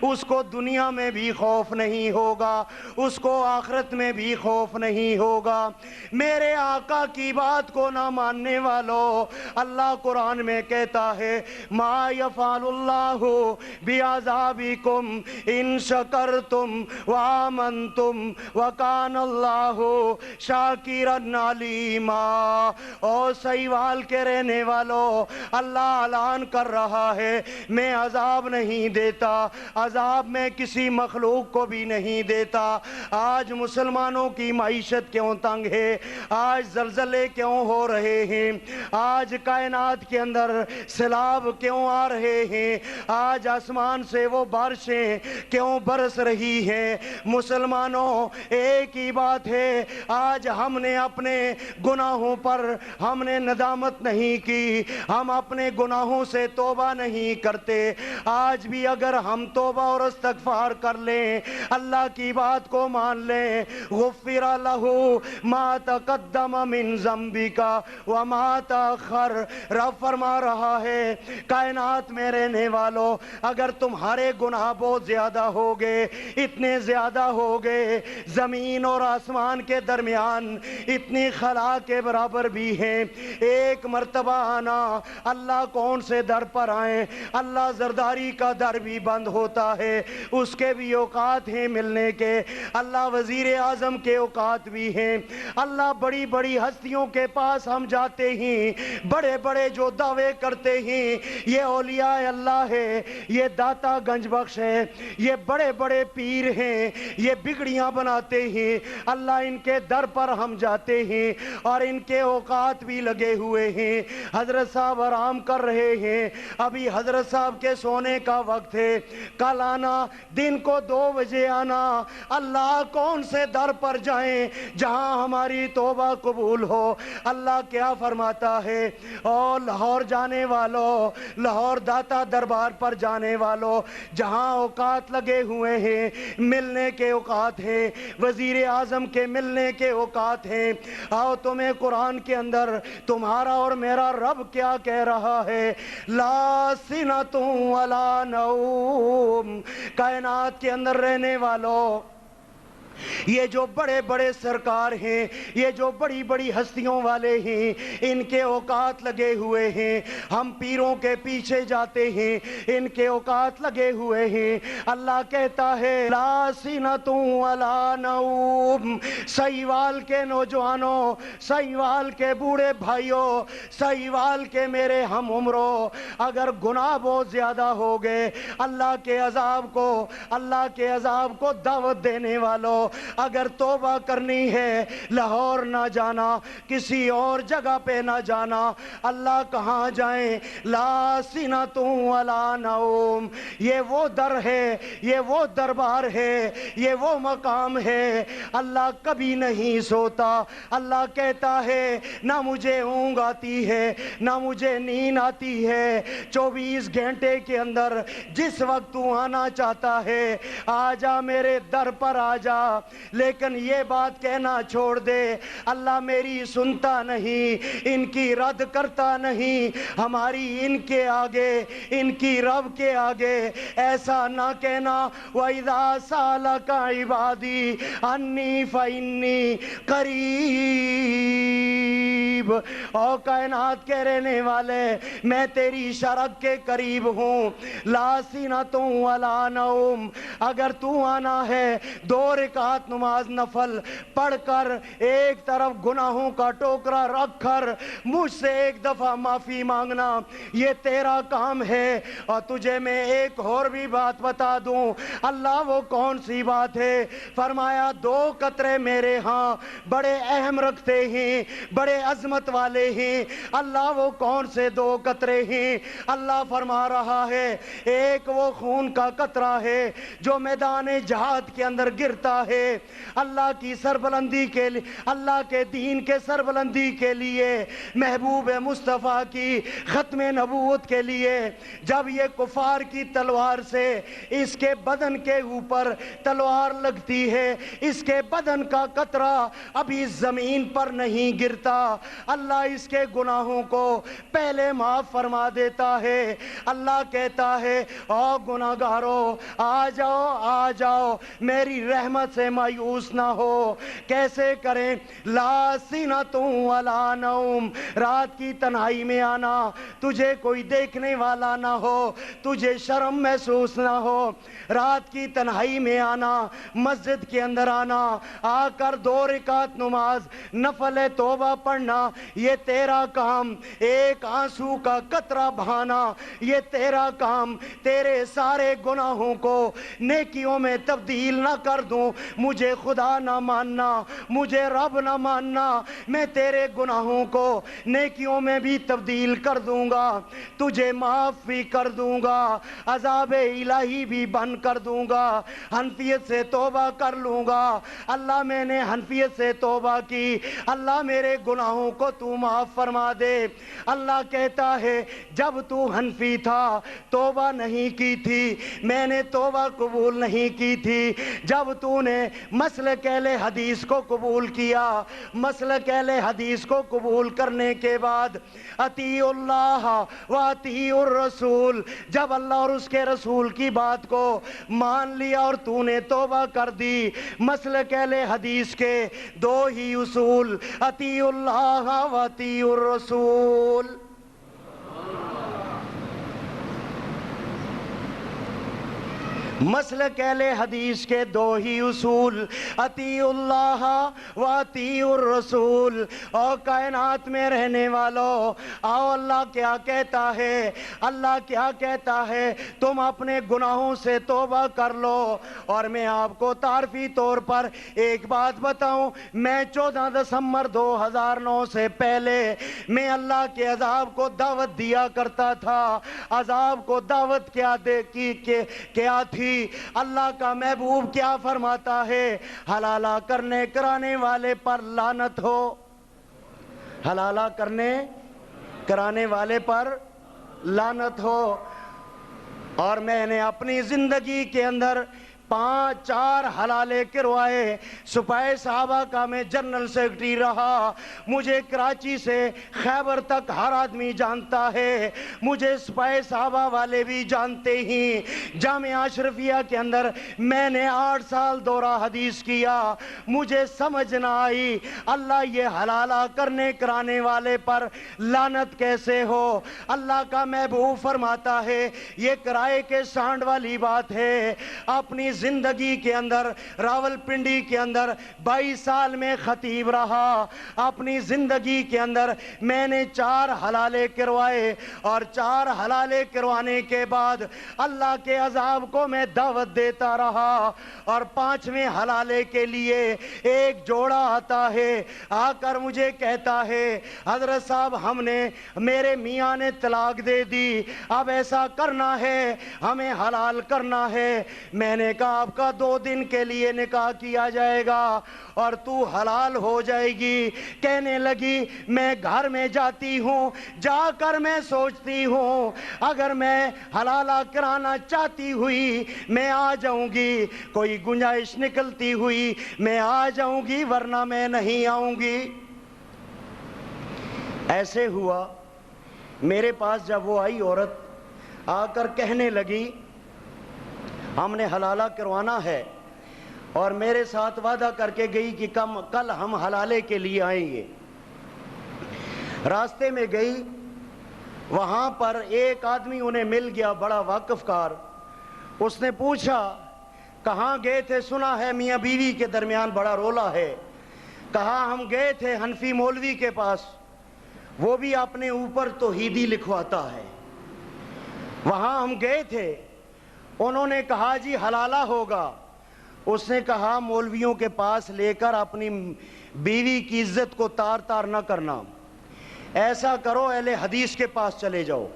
اس کو دنیا میں بھی خوف نہیں ہوگا, اس کو آخرت میں بھی خوف نہیں ہوگا. میرے آقا کی بات کو نہ ماننے والوں, اللہ قرآن میں کہتا ہے ما یفعل اللہ بعذابکم ان شکرتم وآمنتم وکان اللہ شاکرا علیما. اور سہیوال کے رہنے والوں, اللہ اعلان کر رہا ہے میں عذاب نہیں دیتا, عذاب میں کسی مخلوق کو بھی نہیں دیتا۔ آج مسلمانوں کی معیشت کیوں تنگ ہے؟ آج زلزلے کیوں ہو رہے ہیں؟ آج کائنات کے اندر سیلاب کیوں آ رہے ہیں؟ آج آسمان سے وہ بارشیں کیوں برس رہی ہیں؟ مسلمانوں، ایک ہی بات ہے، آج ہم نے اپنے گناہوں پر ہم نے ندامت نہیں کی، ہم اپنے گناہوں سے توبہ نہیں کرتے۔ آج بھی اگر ہم توبہ اور استغفار کر لیں، اللہ کی بات کو مان لیں، غفر لہ ما تقدم من ذنبک وما تاخر، رب فرما رہا ہے کائنات میں رہنے والو، اگر تمہارے گناہ بہت زیادہ ہو گئے، اتنے زیادہ ہو گئے، زمین اور آسمان کے درمیان اتنی خلا کے برابر بھی ہیں، ایک مرتبہ آنا، اللہ کون سے در پر آئیں؟ اللہ زرداری کا در بھی بند ہوتا ہے، اس کے بھی اوقات ہیں ملنے کے، اللہ وزیر اعظم کے اوقات بھی ہیں، اللہ بڑی بڑی ہستیوں کے پاس ہم جاتے ہیں، بڑے بڑے جو دعوے کرتے ہیں یہ اولیاء اللہ ہے، یہ داتا گنج بخش ہے، یہ بڑے بڑے پیر ہیں، یہ بگڑیاں بناتے ہیں، اللہ ان کے در پر ہم جاتے ہیں اور ان کے اوقات بھی لگے ہوئے ہیں۔ حضرت صاحب آرام کر رہے ہیں، ابھی حضرت صاحب کے سونے کا وقت ہے، کل آنا، دن کو 2 بجے آنا، اللہ کون سے در پر جائیں جہاں ہماری توبہ قبول ہو؟ اللہ کیا فرماتا ہے؟ اور لاہور جانے والوں، لاہور داتا دربار پر جانے والوں، جہاں اوقات لگے ہوئے ہیں، ملنے کے اوقات ہیں، وزیر اعظم کے ملنے کے اوقات ہیں، آؤ تمہیں قرآن کے اندر تمہارا اور میرا رب کیا کہہ رہا ہے؟ لا سنۃ ولا نوم، کائنات کے اندر رہنے والوں، یہ جو بڑے بڑے سرکار ہیں، یہ جو بڑی بڑی ہستیوں والے ہیں، ان کے اوقات لگے ہوئے ہیں، ہم پیروں کے پیچھے جاتے ہیں، ان کے اوقات لگے ہوئے ہیں۔ اللہ کہتا ہے لا سنۃ ولا نوم، سہیوال کے نوجوانوں، سہیوال کے بوڑھے بھائیوں، سہیوال کے میرے ہم عمروں، اگر گناہ بہت زیادہ ہو گئے، اللہ کے عذاب کو دعوت دینے والوں، اگر توبہ کرنی ہے، لاہور نہ جانا، کسی اور جگہ پہ نہ جانا، اللہ کہاں جائیں؟ لا سنۃ ولا نوم، یہ وہ در ہے، یہ وہ دربار ہے، یہ وہ مقام ہے، اللہ کبھی نہیں سوتا۔ اللہ کہتا ہے نہ مجھے اونگ آتی ہے، نہ مجھے نیند آتی ہے، 24 گھنٹے کے اندر جس وقت تو آنا چاہتا ہے آ جا، میرے در پر آ جا، لیکن یہ بات کہنا چھوڑ دے اللہ میری سنتا نہیں، ان کی رد کرتا نہیں، ہماری ان کے آگے، ان کی رب کے آگے ایسا نہ کہنا۔ وَإِذَا سَأَلَكَ عِبَادِي عَنِّي فَإِنِّي قَرِيبٌ، او کائنات کے رہنے والے، میں تیری شرک کے قریب ہوں۔ لا سنۃ ولا نوم، اگر تو آنا ہے 2 رکعت نماز نفل پڑھ کر، ایک طرف گناہوں کا ٹوکرا رکھ کر مجھ سے ایک دفعہ معافی مانگنا، یہ تیرا کام ہے۔ اور تجھے میں ایک اور بھی بات بتا دوں، اللہ وہ کون سی بات ہے؟ فرمایا 2 قطرے میرے ہاں بڑے اہم رکھتے ہیں، بڑے عظمت والے ہیں۔ اللہ وہ کون سے 2 قطرے ہیں؟ اللہ فرما رہا ہے ایک وہ خون کا قطرہ ہے جو میدان جہاد کے اندر گرتا ہے، اللہ کی سربلندی کے لیے، اللہ کے دین کے سربلندی کے لیے، محبوب مصطفیٰ کی ختم نبوت کے لیے۔ جب یہ کفار کی تلوار سے اس کے بدن کے اوپر تلوار لگتی ہے، اس کے بدن کا قطرہ ابھی زمین پر نہیں گرتا، اللہ اس کے گناہوں کو پہلے معاف فرما دیتا ہے۔ اللہ کہتا ہے او گناہگارو، آ جاؤ آ جاؤ، میری رحمت سے سے مایوس نہ ہو. کیسے کریں؟ لا سینۃ ولا نوم، رات کی تنہائی میں آنا، تجھے کوئی دیکھنے والا نہ ہو، تجھے شرم محسوس نہ ہو. رات کی تنہائی میں آنا، مسجد کے اندر آنا، آ کر 2 رکعت نماز نفل توبہ پڑھنا، یہ تیرا کام. ایک آنسو کا قطرہ بہانا، یہ تیرا کام. تیرے سارے گناہوں کو نیکیوں میں تبدیل نہ کر دوں، مجھے خدا نہ ماننا، مجھے رب نہ ماننا. میں تیرے گناہوں کو نیکیوں میں بھی تبدیل کر دوں گا، تجھے معاف بھی کر دوں گا، عذاب الہی بھی بند کر دوں گا، حنفیت سے توبہ کر لوں گا. اللہ میں نے حنفیت سے توبہ کی، اللہ میرے گناہوں کو تو معاف فرما دے. اللہ کہتا ہے جب تو حنفی تھا توبہ نہیں کی تھی، میں نے توبہ قبول نہیں کی تھی. جب تو نے مسلک اہل حدیث کو قبول کیا، مسلک اہل حدیث کو قبول کرنے کے بعد اطیعوا اللہ و اطیعوا الرسول، جب اللہ اور اس کے رسول کی بات کو مان لیا اور تو نے توبہ کر دی. مسلک اہل حدیث کے 2 ہی اصول، اطیعوا اللہ و اطیعوا الرسول. مسلک اہل حدیث کے 2 ہی اصول، اطیعوا اللہ و اطیعوا الرسول. اور کائنات میں رہنے والوں، آؤ اللہ کیا کہتا ہے، اللہ کیا کہتا ہے، تم اپنے گناہوں سے توبہ کر لو. اور میں آپ کو تعارفی طور پر ایک بات بتاؤں، میں 14 دسمبر 2009 سے پہلے میں اللہ کے عذاب کو دعوت دیا کرتا تھا. عذاب کو دعوت کیا تھی؟ اللہ کا محبوب کیا فرماتا ہے؟ حلالہ کرنے کرانے والے پر لعنت ہو، حلالہ کرنے کرانے والے پر لعنت ہو. اور میں نے اپنی زندگی کے اندر 5-4 حلالے کروائے. سپاہی صحابہ کا میں جنرل سیکرٹری رہا، مجھے کراچی سے خیبر تک ہر آدمی جانتا ہے، مجھے سپاہی صحابہ والے بھی جانتے ہی. جامعہ اشرفیہ کے اندر میں نے 8 سال دورہ حدیث کیا، مجھے سمجھ نہ آئی اللہ یہ حلالہ کرنے کرانے والے پر لعنت کیسے ہو. اللہ کا محبوب فرماتا ہے یہ کرائے کے سانڈ والی بات ہے. اپنی زندگی کے اندر راول پنڈی کے اندر 22 سال میں خطیب رہا، اپنی زندگی کے اندر میں نے 4 حلالے کروائے. اور 4 حلالے کروانے کے بعد اللہ کے عذاب کو میں دعوت دیتا رہا. اور 5ویں حلالے کے لیے ایک جوڑا آتا ہے، آ کر مجھے کہتا ہے حضرت صاحب میرے میاں نے طلاق دے دی، اب ایسا کرنا ہے، ہمیں حلال کرنا ہے. میں نے کہا آپ کا 2 دن کے لیے نکاح کیا جائے گا اور تو حلال ہو جائے گی. کہنے لگی میں گھر میں جاتی ہوں، جا کر میں سوچتی ہوں اگر میں حلالہ کرانا چاہتی ہوئی میں آ جاؤں گی، کوئی گنجائش نکلتی ہوئی میں آ جاؤں گی، ورنہ میں نہیں آؤں گی. ایسے ہوا. میرے پاس جب وہ آئی عورت، آ کر کہنے لگی ہم نے حلالہ کروانا ہے، اور میرے ساتھ وعدہ کر کے گئی کہ کل ہم حلالے کے لیے آئیں گے. راستے میں گئی، وہاں پر ایک آدمی انہیں مل گیا، بڑا واقف کار. اس نے پوچھا کہاں گئے تھے؟ سنا ہے میاں بیوی کے درمیان بڑا رولا ہے. کہا ہم گئے تھے حنفی مولوی کے پاس، وہ بھی اپنے اوپر توحیدی لکھواتا ہے، وہاں ہم گئے تھے. انہوں نے کہا جی حلالہ ہوگا. اس نے کہا مولویوں کے پاس لے کر اپنی بیوی کی عزت کو تار تار نہ کرنا، ایسا کرو اہل حدیث کے پاس چلے جاؤ.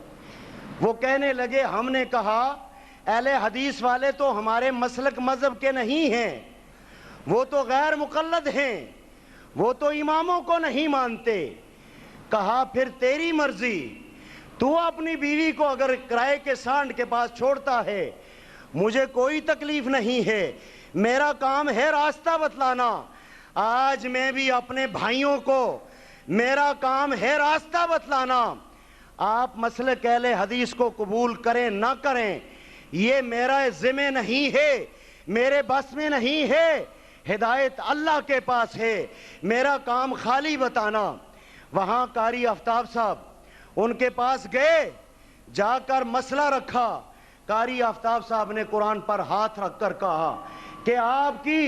وہ کہنے لگے ہم نے کہا اہل حدیث والے تو ہمارے مسلک مذہب کے نہیں ہیں، وہ تو غیر مقلد ہیں، وہ تو اماموں کو نہیں مانتے. کہا پھر تیری مرضی، تو اپنی بیوی کو اگر کرائے کے سانڈ کے پاس چھوڑتا ہے مجھے کوئی تکلیف نہیں ہے، میرا کام ہے راستہ بتلانا. آج میں بھی اپنے بھائیوں کو، میرا کام ہے راستہ بتلانا. آپ مسلک اہل حدیث کو قبول کریں نہ کریں یہ میرا ذمہ نہیں ہے، میرے بس میں نہیں ہے. ہدایت اللہ کے پاس ہے، میرا کام خالی بتانا۔ وہاں قاری آفتاب صاحب ان کے پاس گئے، جا کر مسئلہ رکھا۔ قاری آفتاب صاحب نے قرآن پر ہاتھ رکھ کر کہا کہ آپ کی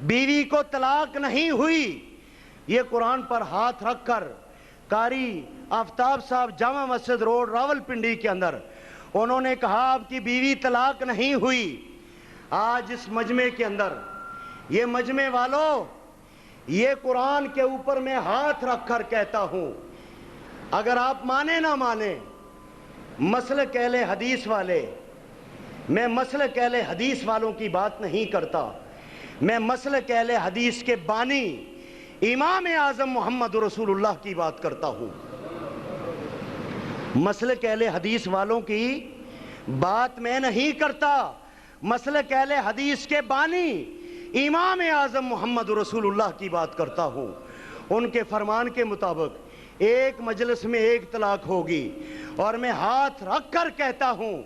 بیوی کو طلاق نہیں ہوئی۔ یہ قرآن پر ہاتھ رکھ کر قاری آفتاب صاحب جامع مسجد روڈ راولپنڈی کے اندر انہوں نے کہا آپ کی بیوی طلاق نہیں ہوئی۔ آج اس مجمع کے اندر یہ مجمع والوں، یہ قرآن کے اوپر میں ہاتھ رکھ کر کہتا ہوں، اگر آپ مانے نہ مانے، مسلک اہل حدیث والے، میں مسلک اہل حدیث والوں کی بات نہیں کرتا، میں مسلک اہل حدیث کے بانی امام اعظم محمد رسول اللہ کی بات کرتا ہوں۔ مسلک اہل حدیث والوں کی بات میں نہیں کرتا، مسلک اہل حدیث کے بانی امام اعظم محمد رسول اللہ کی بات کرتا ہوں۔ ان کے فرمان کے مطابق ایک مجلس میں ایک طلاق ہوگی، اور میں ہاتھ رکھ کر کہتا ہوں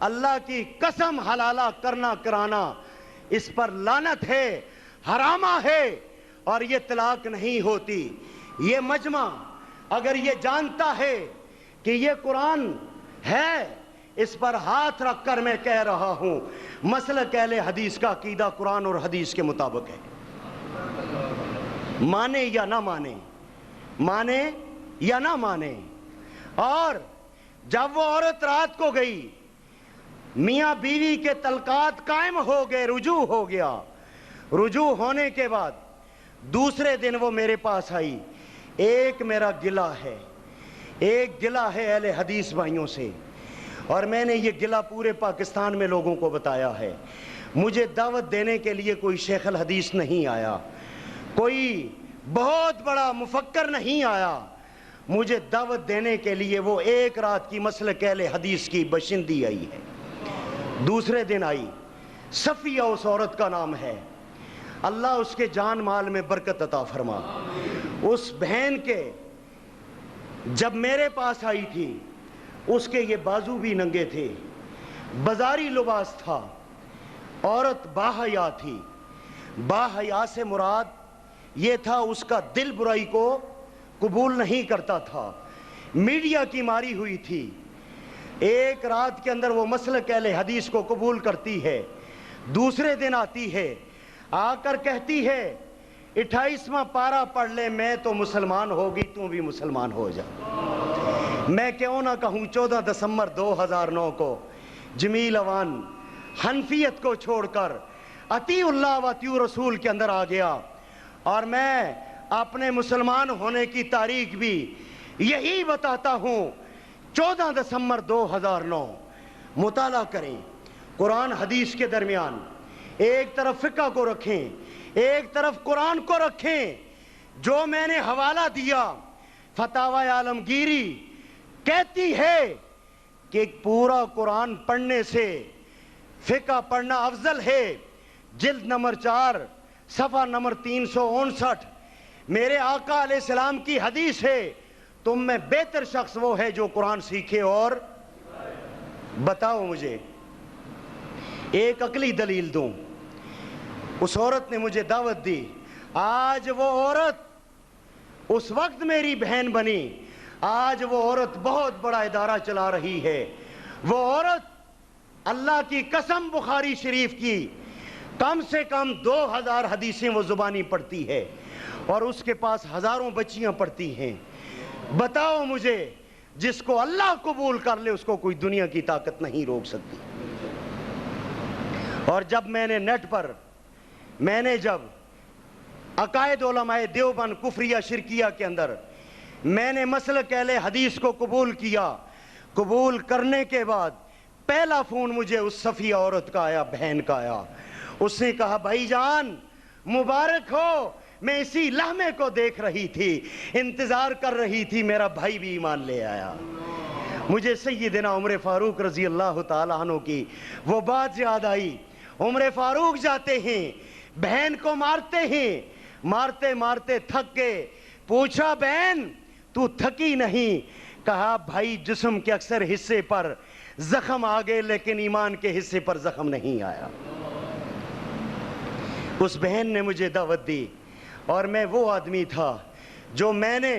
اللہ کی قسم حلالہ کرنا کرانا اس پر لعنت ہے، حرامہ ہے، اور یہ طلاق نہیں ہوتی۔ یہ مجمع اگر یہ جانتا ہے کہ یہ قرآن ہے، اس پر ہاتھ رکھ کر میں کہہ رہا ہوں مسلک اہل حدیث کا عقیدہ قرآن اور حدیث کے مطابق ہے، مانے یا نہ مانے، مانے یا نہ مانے۔ اور جب وہ عورت رات کو گئی، میاں بیوی کے تعلقات قائم ہو گئے، رجوع ہو گیا، رجوع ہونے کے بعد دوسرے دن وہ میرے پاس آئی۔ ایک میرا گلہ ہے، ایک گلہ ہے اہل حدیث بھائیوں سے، اور میں نے یہ گلہ پورے پاکستان میں لوگوں کو بتایا ہے۔ مجھے دعوت دینے کے لیے کوئی شیخ الحدیث نہیں آیا، کوئی بہت بڑا مفکر نہیں آیا، مجھے دعوت دینے کے لیے وہ ایک رات کی مسلک اہل حدیث کی باشندی آئی ہے۔ دوسرے دن آئی، صفیہ اس عورت کا نام ہے، اللہ اس کے جان مال میں برکت عطا فرما۔ اس بہن کے جب میرے پاس آئی تھی، اس کے یہ بازو بھی ننگے تھے، بازاری لباس تھا، عورت باحیا تھی۔ باحیا سے مراد یہ تھا اس کا دل برائی کو قبول نہیں کرتا تھا، میڈیا کی ماری ہوئی تھی۔ ایک رات کے اندر وہ مسلک اہل حدیث کو قبول کرتی ہے، دوسرے دن آتی ہے، آ کر کہتی ہے 28واں پارہ پڑھ لے، میں تو مسلمان ہوگی، تو بھی مسلمان ہو جا۔ میں کیوں نہ کہوں 14 دسمبر 2009 کو جمیل اوان حنفیت کو چھوڑ کر اطیع اللہ و اطیع رسول کے اندر آ گیا، اور میں اپنے مسلمان ہونے کی تاریخ بھی یہی بتاتا ہوں۔ 14 دسمبر 2009 مطالعہ کریں، قرآن حدیث کے درمیان ایک طرف فقہ کو رکھیں، ایک طرف قرآن کو رکھیں۔ جو میں نے حوالہ دیا، فتاوی عالمگیری کہتی ہے کہ پورا قرآن پڑھنے سے فقہ پڑھنا افضل ہے، جلد نمبر 4 صفحہ نمبر 359، میرے آقا علیہ السلام کی حدیث ہے، تم میں بہتر شخص وہ ہے جو قرآن سیکھے اور بتاؤ مجھے ایک عقلی دلیل دوں۔ اس عورت نے مجھے دعوت دی، آج وہ عورت اس وقت میری بہن بنی، آج وہ عورت بہت بڑا ادارہ چلا رہی ہے۔ وہ عورت اللہ کی قسم بخاری شریف کی کم سے کم 2000 حدیثیں وہ زبانی پڑھتی ہے، اور اس کے پاس ہزاروں بچیاں پڑھتی ہیں۔ بتاؤ مجھے، جس کو اللہ قبول کر لے اس کو کوئی دنیا کی طاقت نہیں روک سکتی۔ اور جب میں نے نیٹ پر جب عقائد علماء دیوبند کفریہ شرکیہ کے اندر میں نے مسلک اہل حدیث کو قبول کیا، قبول کرنے کے بعد پہلا فون مجھے اس صفیہ عورت کا آیا، بہن کا آیا۔ اس نے کہا بھائی جان مبارک ہو، میں اسی لمحے کو دیکھ رہی تھی، انتظار کر رہی تھی، میرا بھائی بھی ایمان لے آیا۔ مجھے سیدنا عمر فاروق رضی اللہ تعالیٰ عنہ کی وہ بات یاد آئی۔ عمر فاروق جاتے ہیں، بہن کو مارتے ہیں، مارتے مارتے تھک گئے، پوچھا بہن تو تھکی نہیں؟ کہا بھائی جسم کے اکثر حصے پر زخم آ گئے لیکن ایمان کے حصے پر زخم نہیں آیا۔ اس بہن نے مجھے دعوت دی اور میں وہ آدمی تھا جو میں نے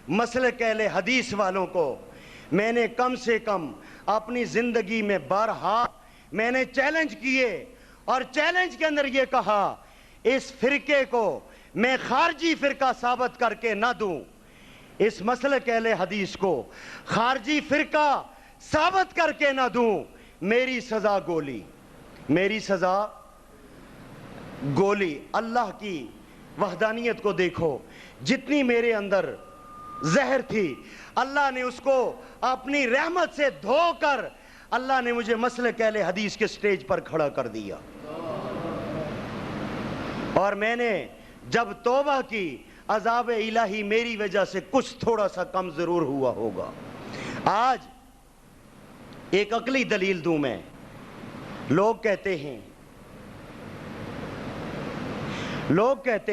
مسلک اہل حدیث والوں کو میں نے کم سے کم اپنی زندگی میں بارہا میں نے چیلنج کیے اور چیلنج کے اندر یہ کہا اس فرقے کو میں خارجی فرقہ ثابت کر کے نہ دوں، اس مسلک اہل حدیث کو خارجی فرقہ ثابت کر کے نہ دوں، میری سزا گولی، میری سزا گولی۔ اللہ کی وحدانیت کو دیکھو، جتنی میرے اندر زہر تھی اللہ نے اس کو اپنی رحمت سے دھو کر اللہ نے مجھے مسلک اہل حدیث کے سٹیج پر کھڑا کر دیا، اور میں نے جب توبہ کی عذاب الہی میری وجہ سے کچھ تھوڑا سا کم ضرور ہوا ہوگا۔ آج ایک عقلی دلیل دوں میں، لوگ کہتے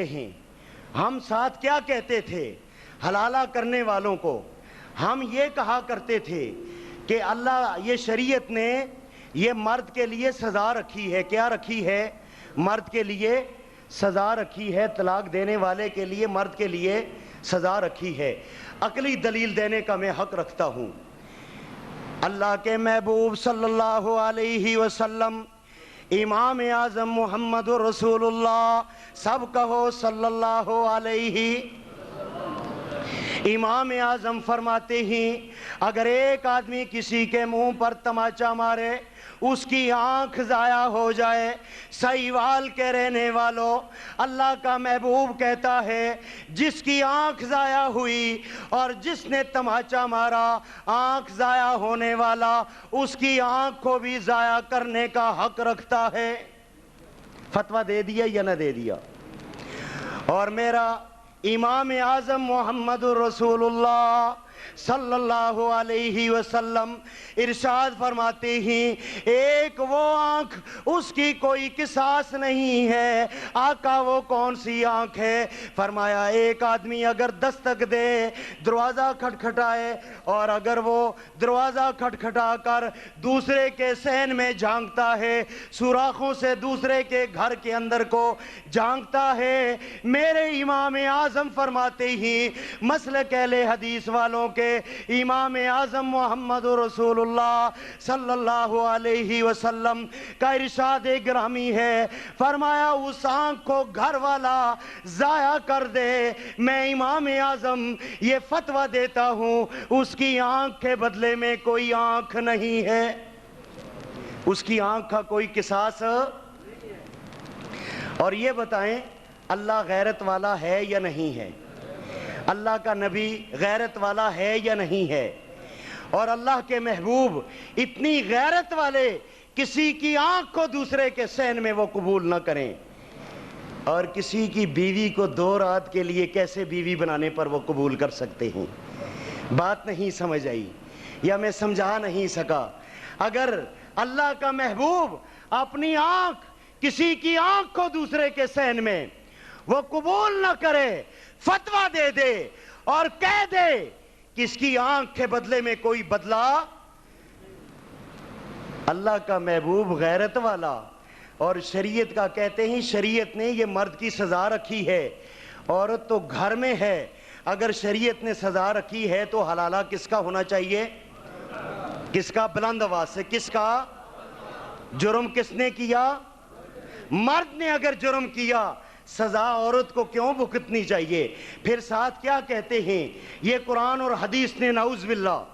ہیں ہم ساتھ کیا کہتے تھے حلالہ کرنے والوں کو، ہم یہ کہا کرتے تھے کہ اللہ یہ شریعت نے یہ مرد کے لیے سزا رکھی ہے، کیا رکھی ہے؟ مرد کے لیے سزا رکھی ہے، طلاق دینے والے کے لیے مرد کے لیے سزا رکھی ہے۔ عقلی دلیل دینے کا میں حق رکھتا ہوں۔ اللہ کے محبوب صلی اللہ علیہ وسلم، امام اعظم محمد رسول اللہ، سب کہو صلی اللہ علیہ۔ امام اعظم فرماتے ہیں اگر ایک آدمی کسی کے منہ پر تماچا مارے اس کی آنکھ ضائع ہو جائے، سہیوال کے رہنے والوں، اللہ کا محبوب کہتا ہے جس کی آنکھ ضائع ہوئی اور جس نے تماچا مارا آنکھ ضائع ہونے والا اس کی آنکھ کو بھی ضائع کرنے کا حق رکھتا ہے۔ فتویٰ دے دیا یا نہ دے دیا؟ اور میرا امام اعظم محمد رسول اللہ صلی اللہ علیہ وسلم ارشاد فرماتے ہیں ایک وہ آنکھ اس کی کوئی قصاص نہیں ہے۔ آقا وہ کون سی آنکھ ہے؟ فرمایا ایک آدمی اگر دستک دے، دروازہ کھٹکھٹائے، اور اگر وہ دروازہ کھٹکھٹا کر دوسرے کے صحن میں جھانکتا ہے، سوراخوں سے دوسرے کے گھر کے اندر کو جھانکتا ہے، میرے امام اعظم فرماتے ہیں مسلک اہل حدیث والوں کے امام اعظم محمد رسول اللہ صلی اللہ علیہ وسلم کا ارشاد گرامی ہے، فرمایا اس آنکھ کو گھر والا ضائع کر دے، میں امام اعظم یہ فتویٰ دیتا ہوں اس کی آنکھ کے بدلے میں کوئی آنکھ نہیں ہے، اس کی آنکھ کا کوئی قصاص۔ اور یہ بتائیں اللہ غیرت والا ہے یا نہیں ہے؟ اللہ کا نبی غیرت والا ہے یا نہیں ہے؟ اور اللہ کے محبوب اتنی غیرت والے کسی کی آنکھ کو دوسرے کے صحن میں وہ قبول نہ کریں، اور کسی کی بیوی کو 2 رات کے لیے کیسے بیوی بنانے پر وہ قبول کر سکتے ہیں؟ بات نہیں سمجھ آئی یا میں سمجھا نہیں سکا؟ اگر اللہ کا محبوب اپنی آنکھ کسی کی آنکھ کو دوسرے کے صحن میں وہ قبول نہ کرے، فتویٰ دے دے اور کہہ دے کہ اس کی آنکھ کے بدلے میں کوئی بدلہ، اللہ کا محبوب غیرت والا اور شریعت کا کہتے ہیں شریعت نے یہ مرد کی سزا رکھی ہے، عورت تو گھر میں ہے، اگر شریعت نے سزا رکھی ہے تو حلالہ کس کا ہونا چاہیے؟ کس کا؟ بلند آواز سے کس کا؟ جرم کس نے کیا؟ مرد نے اگر جرم کیا سزا عورت کو کیوں بھگتنی چاہیے؟ پھر ساتھ کیا کہتے ہیں یہ قرآن اور حدیث نے نعوذ باللہ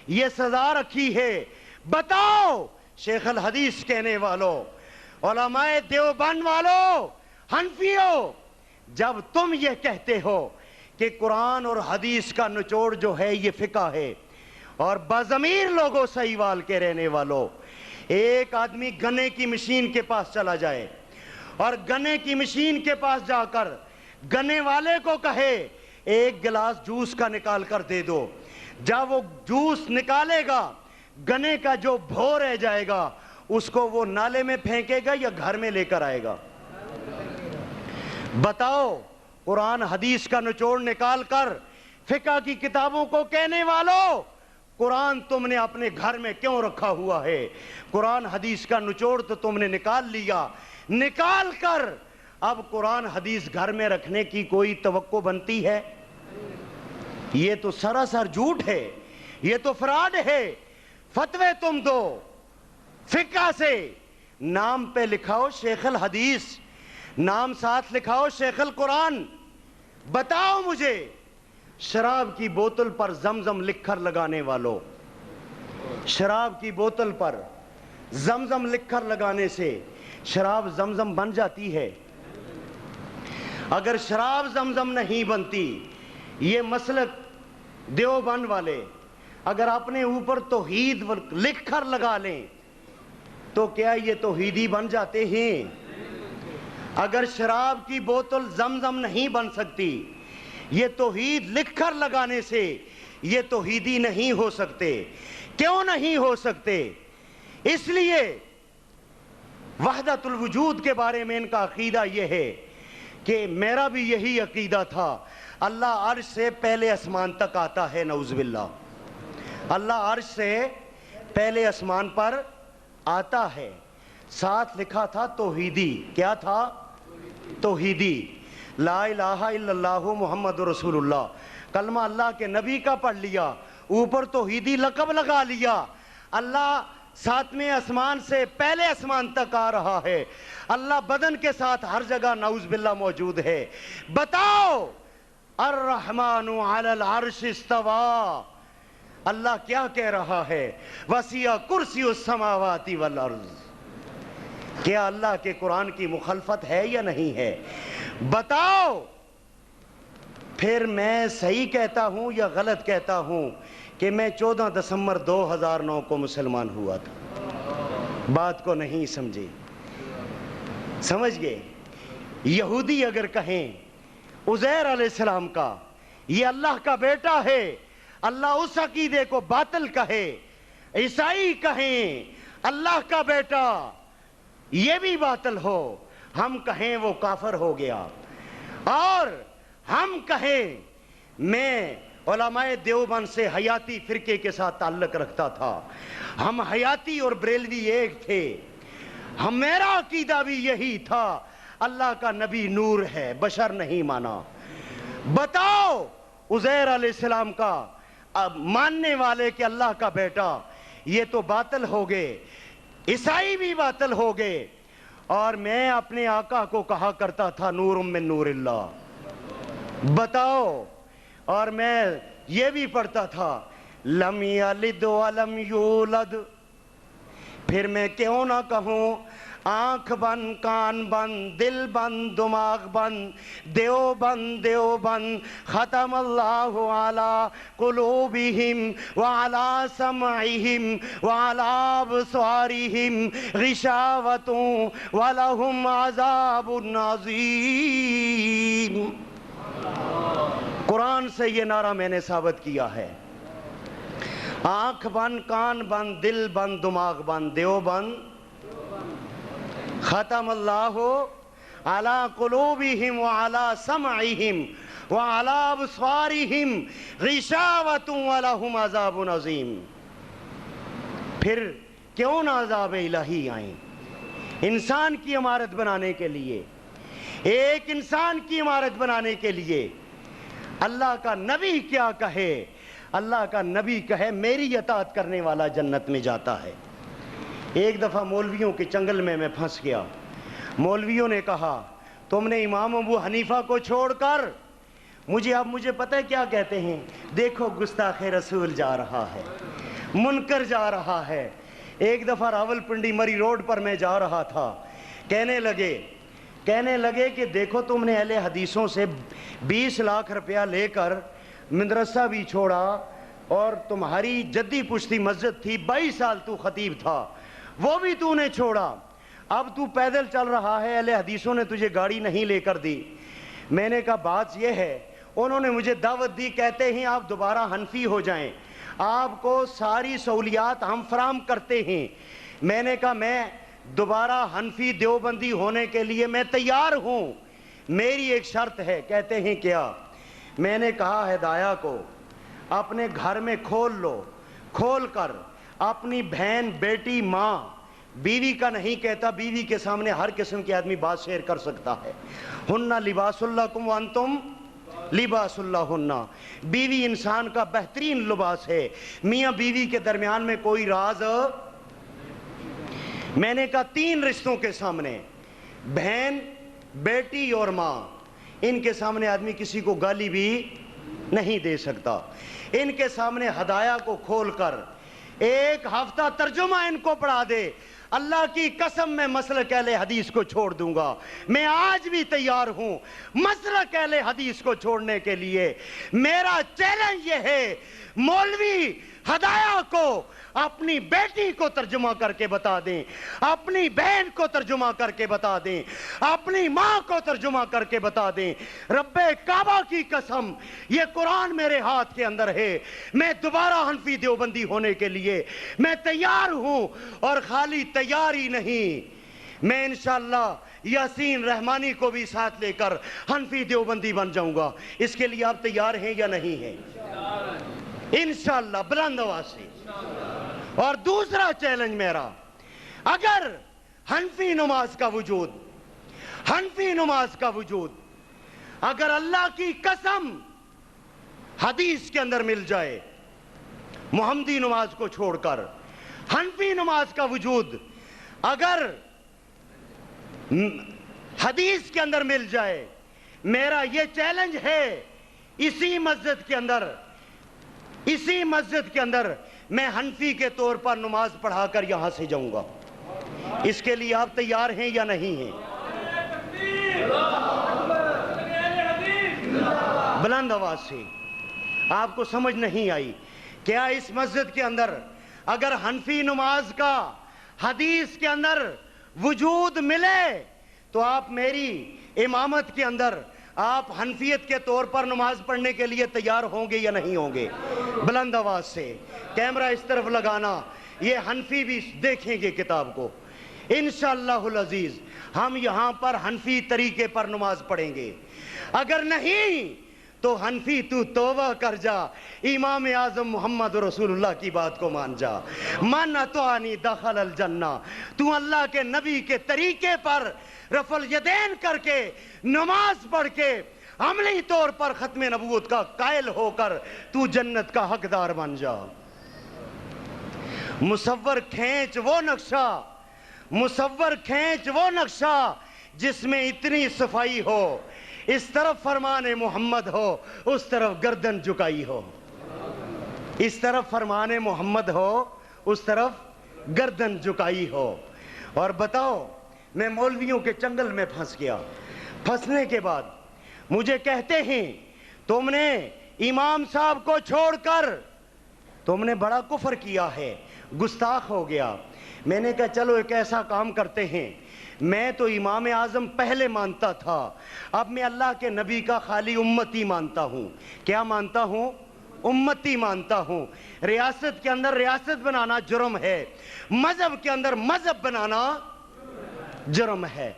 یہ سزا رکھی ہے۔ بتاؤ شیخ الحدیث کہنے والوں، علماء دیوبند والوں، حنفیوں، جب تم یہ کہتے ہو کہ قرآن اور حدیث کا نچوڑ جو ہے یہ فقہ ہے، اور بضمیر لوگوں سہیوال کے رہنے والوں، ایک آدمی گنے کی مشین کے پاس چلا جائے اور گنے کی مشین کے پاس جا کر گنے والے کو کہے ایک گلاس جوس کا نکال کر دے دو، جب وہ جوس نکالے گا گنے کا جو بھو رہ جائے گا اس کو وہ نالے میں پھینکے گا یا گھر میں لے کر آئے گا؟ بتاؤ قرآن حدیث کا نچوڑ نکال کر فقہ کی کتابوں کو کہنے والوں، قرآن تم نے اپنے گھر میں کیوں رکھا ہوا ہے؟ قرآن حدیث کا نچوڑ تو تم نے نکال لیا، نکال کر اب قرآن حدیث گھر میں رکھنے کی کوئی توقع بنتی ہے؟ یہ تو سراسر جھوٹ ہے، یہ تو فراڈ ہے۔ فتوے تم دو فقہ سے، نام پہ لکھاؤ شیخ الحدیث، نام ساتھ لکھاؤ شیخ القرآن۔ بتاؤ مجھے، شراب کی بوتل پر زمزم لکھ کر لگانے والوں، شراب کی بوتل پر زمزم لکھ کر لگانے سے شراب زمزم بن جاتی ہے؟ اگر شراب زمزم نہیں بنتی، یہ مسلک دیوبند والے اگر اپنے اوپر توحید لکھ کر لگا لیں تو کیا یہ توحیدی بن جاتے ہیں؟ اگر شراب کی بوتل زمزم نہیں بن سکتی، یہ توحید لکھ کر لگانے سے یہ توحیدی نہیں ہو سکتے۔ کیوں نہیں ہو سکتے؟ اس لیے وحدت الوجود کے بارے میں ان کا عقیدہ یہ ہے کہ میرا بھی یہی عقیدہ تھا، اللہ عرش سے پہلے آسمان تک آتا ہے، نعوذ باللہ، اللہ عرش سے پہلے آسمان پر آتا ہے۔ ساتھ لکھا تھا توحیدی، کیا تھا؟ توحیدی، لا الہ الا اللہ محمد رسول اللہ، کلمہ اللہ کے نبی کا پڑھ لیا، اوپر توحیدی لقب لگا لیا۔ اللہ ساتویں آسمان سے پہلے آسمان تک آ رہا ہے، اللہ بدن کے ساتھ ہر جگہ نعوذ باللہ موجود ہے۔ بتاؤ، الرحمن علی العرش استوى، اللہ کیا کہہ رہا ہے؟ وسیع کرسی السماوات والارض۔ کیا اللہ کے قرآن کی مخالفت ہے یا نہیں ہے؟ بتاؤ، پھر میں صحیح کہتا ہوں یا غلط کہتا ہوں کہ میں 14 دسمبر 2009 کو مسلمان ہوا تھا؟ بات کو نہیں سمجھے، سمجھ گئے؟ یہودی اگر کہیں عزیر علیہ السلام کا یہ اللہ کا بیٹا ہے، اللہ اس عقیدے کو باطل کہے، عیسائی کہیں اللہ کا بیٹا یہ بھی باطل ہو، ہم کہیں وہ کافر ہو گیا، اور ہم کہیں میں علماء دیوبند سے حیاتی فرقے کے ساتھ تعلق رکھتا تھا، ہم حیاتی اور بریلوی ایک تھے، میرا عقیدہ بھی یہی تھا، اللہ کا نبی نور ہے، بشر نہیں مانا۔ بتاؤ، عزیر علیہ السلام کا اب ماننے والے کہ اللہ کا بیٹا، یہ تو باطل ہو گئے، عیسائی بھی باطل ہو گئے، اور میں اپنے آقا کو کہا کرتا تھا نور من نور اللہ۔ بتاؤ، اور میں یہ بھی پڑھتا تھا لم یلد ولم یولد، پھر میں کیوں نہ کہوں آنکھ بند، کان بند، دل بند، دماغ بند، دیوبند دیوبند، ختم اللہ علی قلوبہم وعلی سمعہم وعلی ابصارہم غشاوۃ ولہم عذاب عظیم۔ قرآن سے یہ نعرہ میں نے ثابت کیا ہے، آنکھ بند، کان بند، دل بند، دماغ بند، دیوبند، ختم اللہ علی قلوبہم وعلی سمعہم وعلی ابصارہم غشاوۃ ولہم عذاب عظیم۔ پھر کیوں نہ عذاب الہی آئیں؟ انسان کی عمارت بنانے کے لیے، ایک انسان کی عمارت بنانے کے لیے اللہ کا نبی کیا کہے؟ اللہ کا نبی کہے میری اطاعت کرنے والا جنت میں جاتا ہے۔ ایک دفعہ مولویوں کے چنگل میں پھنس گیا، مولویوں نے کہا تم نے امام ابو حنیفہ کو چھوڑ کر مجھے پتہ ہے کیا کہتے ہیں؟ دیکھو گستاخ رسول جا رہا ہے، منکر جا رہا ہے۔ ایک دفعہ راول پنڈی مری روڈ پر میں جا رہا تھا، کہنے لگے کہ دیکھو تم نے اہل حدیثوں سے 20 لاکھ روپیہ لے کر مدرسہ بھی چھوڑا، اور تمہاری جدی پشتی مسجد تھی، 22 سال تو خطیب تھا، وہ بھی تو نے چھوڑا، اب تو پیدل چل رہا ہے، اہل حدیثوں نے تجھے گاڑی نہیں لے کر دی۔ میں نے کہا بات یہ ہے، انہوں نے مجھے دعوت دی، کہتے ہیں آپ دوبارہ حنفی ہو جائیں، آپ کو ساری سہولیات ہم فراہم کرتے ہیں۔ میں نے کہا میں دوبارہ حنفی دیوبندی ہونے کے لیے میں تیار ہوں، میری ایک شرط ہے۔ کہتے ہیں کیا؟ میں نے کہا ہدایہ کو اپنے گھر میں کھول لو، کھول کر اپنی بہن، بیٹی، ماں بیوی کا نہیں کہتا، بیوی کے سامنے ہر قسم کے آدمی بات شیئر کر سکتا ہے۔ ہن لباس لکم وانتم لباس لہن، بیوی انسان کا بہترین لباس ہے۔ میاں بیوی کے درمیان میں کوئی راز، میں نے کہا 3 رشتوں کے سامنے، بہن، بیٹی اور ماں، ان کے سامنے آدمی کسی کو گالی بھی نہیں دے سکتا۔ ان کے سامنے ہدایہ کو کھول کر 1 ہفتہ ترجمہ ان کو پڑھا دے، اللہ کی قسم میں مسلک اہل حدیث کو چھوڑ دوں گا۔ میں آج بھی تیار ہوں مسلک اہل حدیث کو چھوڑنے کے لیے۔ میرا چیلنج یہ ہے، مولوی ہدایہ کو اپنی بیٹی کو ترجمہ کر کے بتا دیں، اپنی بہن کو ترجمہ کر کے بتا دیں، اپنی ماں کو ترجمہ کر کے بتا دیں۔ رب کعبہ کی قسم، یہ قرآن میرے ہاتھ کے اندر ہے، میں دوبارہ حنفی دیوبندی ہونے کے لیے میں تیار ہوں، اور خالی تیار ہی نہیں، میں انشاءاللہ یاسین رحمانی کو بھی ساتھ لے کر حنفی دیوبندی بن جاؤں گا۔ اس کے لیے آپ تیار ہیں یا نہیں ہیں؟ انشاءاللہ بلند آواز سے۔ اور دوسرا چیلنج میرا، اگر حنفی نماز کا وجود، حنفی نماز کا وجود اگر اللہ کی قسم حدیث کے اندر مل جائے، محمدی نماز کو چھوڑ کر حنفی نماز کا وجود اگر حدیث کے اندر مل جائے، میرا یہ چیلنج ہے، اسی مسجد کے اندر میں حنفی کے طور پر نماز پڑھا کر یہاں سے جاؤں گا۔ اس کے لیے آپ تیار ہیں یا نہیں ہیں؟ بلند آواز سے۔ آپ کو سمجھ نہیں آئی؟ کیا اس مسجد کے اندر اگر حنفی نماز کا حدیث کے اندر وجود ملے تو آپ میری امامت کے اندر آپ حنفیت کے طور پر نماز پڑھنے کے لیے تیار ہوں گے یا نہیں ہوں گے؟ بلند آواز سے۔ کیمرہ اس طرف لگانا، یہ حنفی بھی دیکھیں گے کتاب کو۔ انشاءاللہ العزیز ہم یہاں پر حنفی طریقے پر نماز پڑھیں گے۔ اگر نہیں تو حنفی تو توبہ کر جا، امام اعظم محمد رسول اللہ کی بات کو مان جا۔ من اطاعنی دخل الجنہ، تو اللہ کے نبی کے طریقے پر رفع الیدین کر کے نماز پڑھ کے عملی طور پر ختم نبوت کا قائل ہو کر تو جنت کا حقدار بن جا۔ مصور کھینچ وہ نقشہ جس میں اتنی صفائی ہو، اس طرف فرمان محمد ہو، اس طرف گردن جھکائی ہو۔ اس طرف فرمان محمد ہو، اس طرف گردن جھکائی ہو۔ اور بتاؤ، میں مولویوں کے چنگل میں پھنس گیا۔ پھنسنے کے بعد مجھے کہتے ہیں تم نے امام صاحب کو چھوڑ کر تم نے بڑا کفر کیا ہے، گستاخ ہو گیا۔ میں نے کہا چلو ایک ایسا کام کرتے ہیں، میں تو امام اعظم پہلے مانتا تھا، اب میں اللہ کے نبی کا خالی امتی مانتا ہوں۔ کیا مانتا ہوں؟ امتی مانتا ہوں۔ ریاست کے اندر ریاست بنانا جرم ہے، مذہب کے اندر مذہب بنانا جرم ہے۔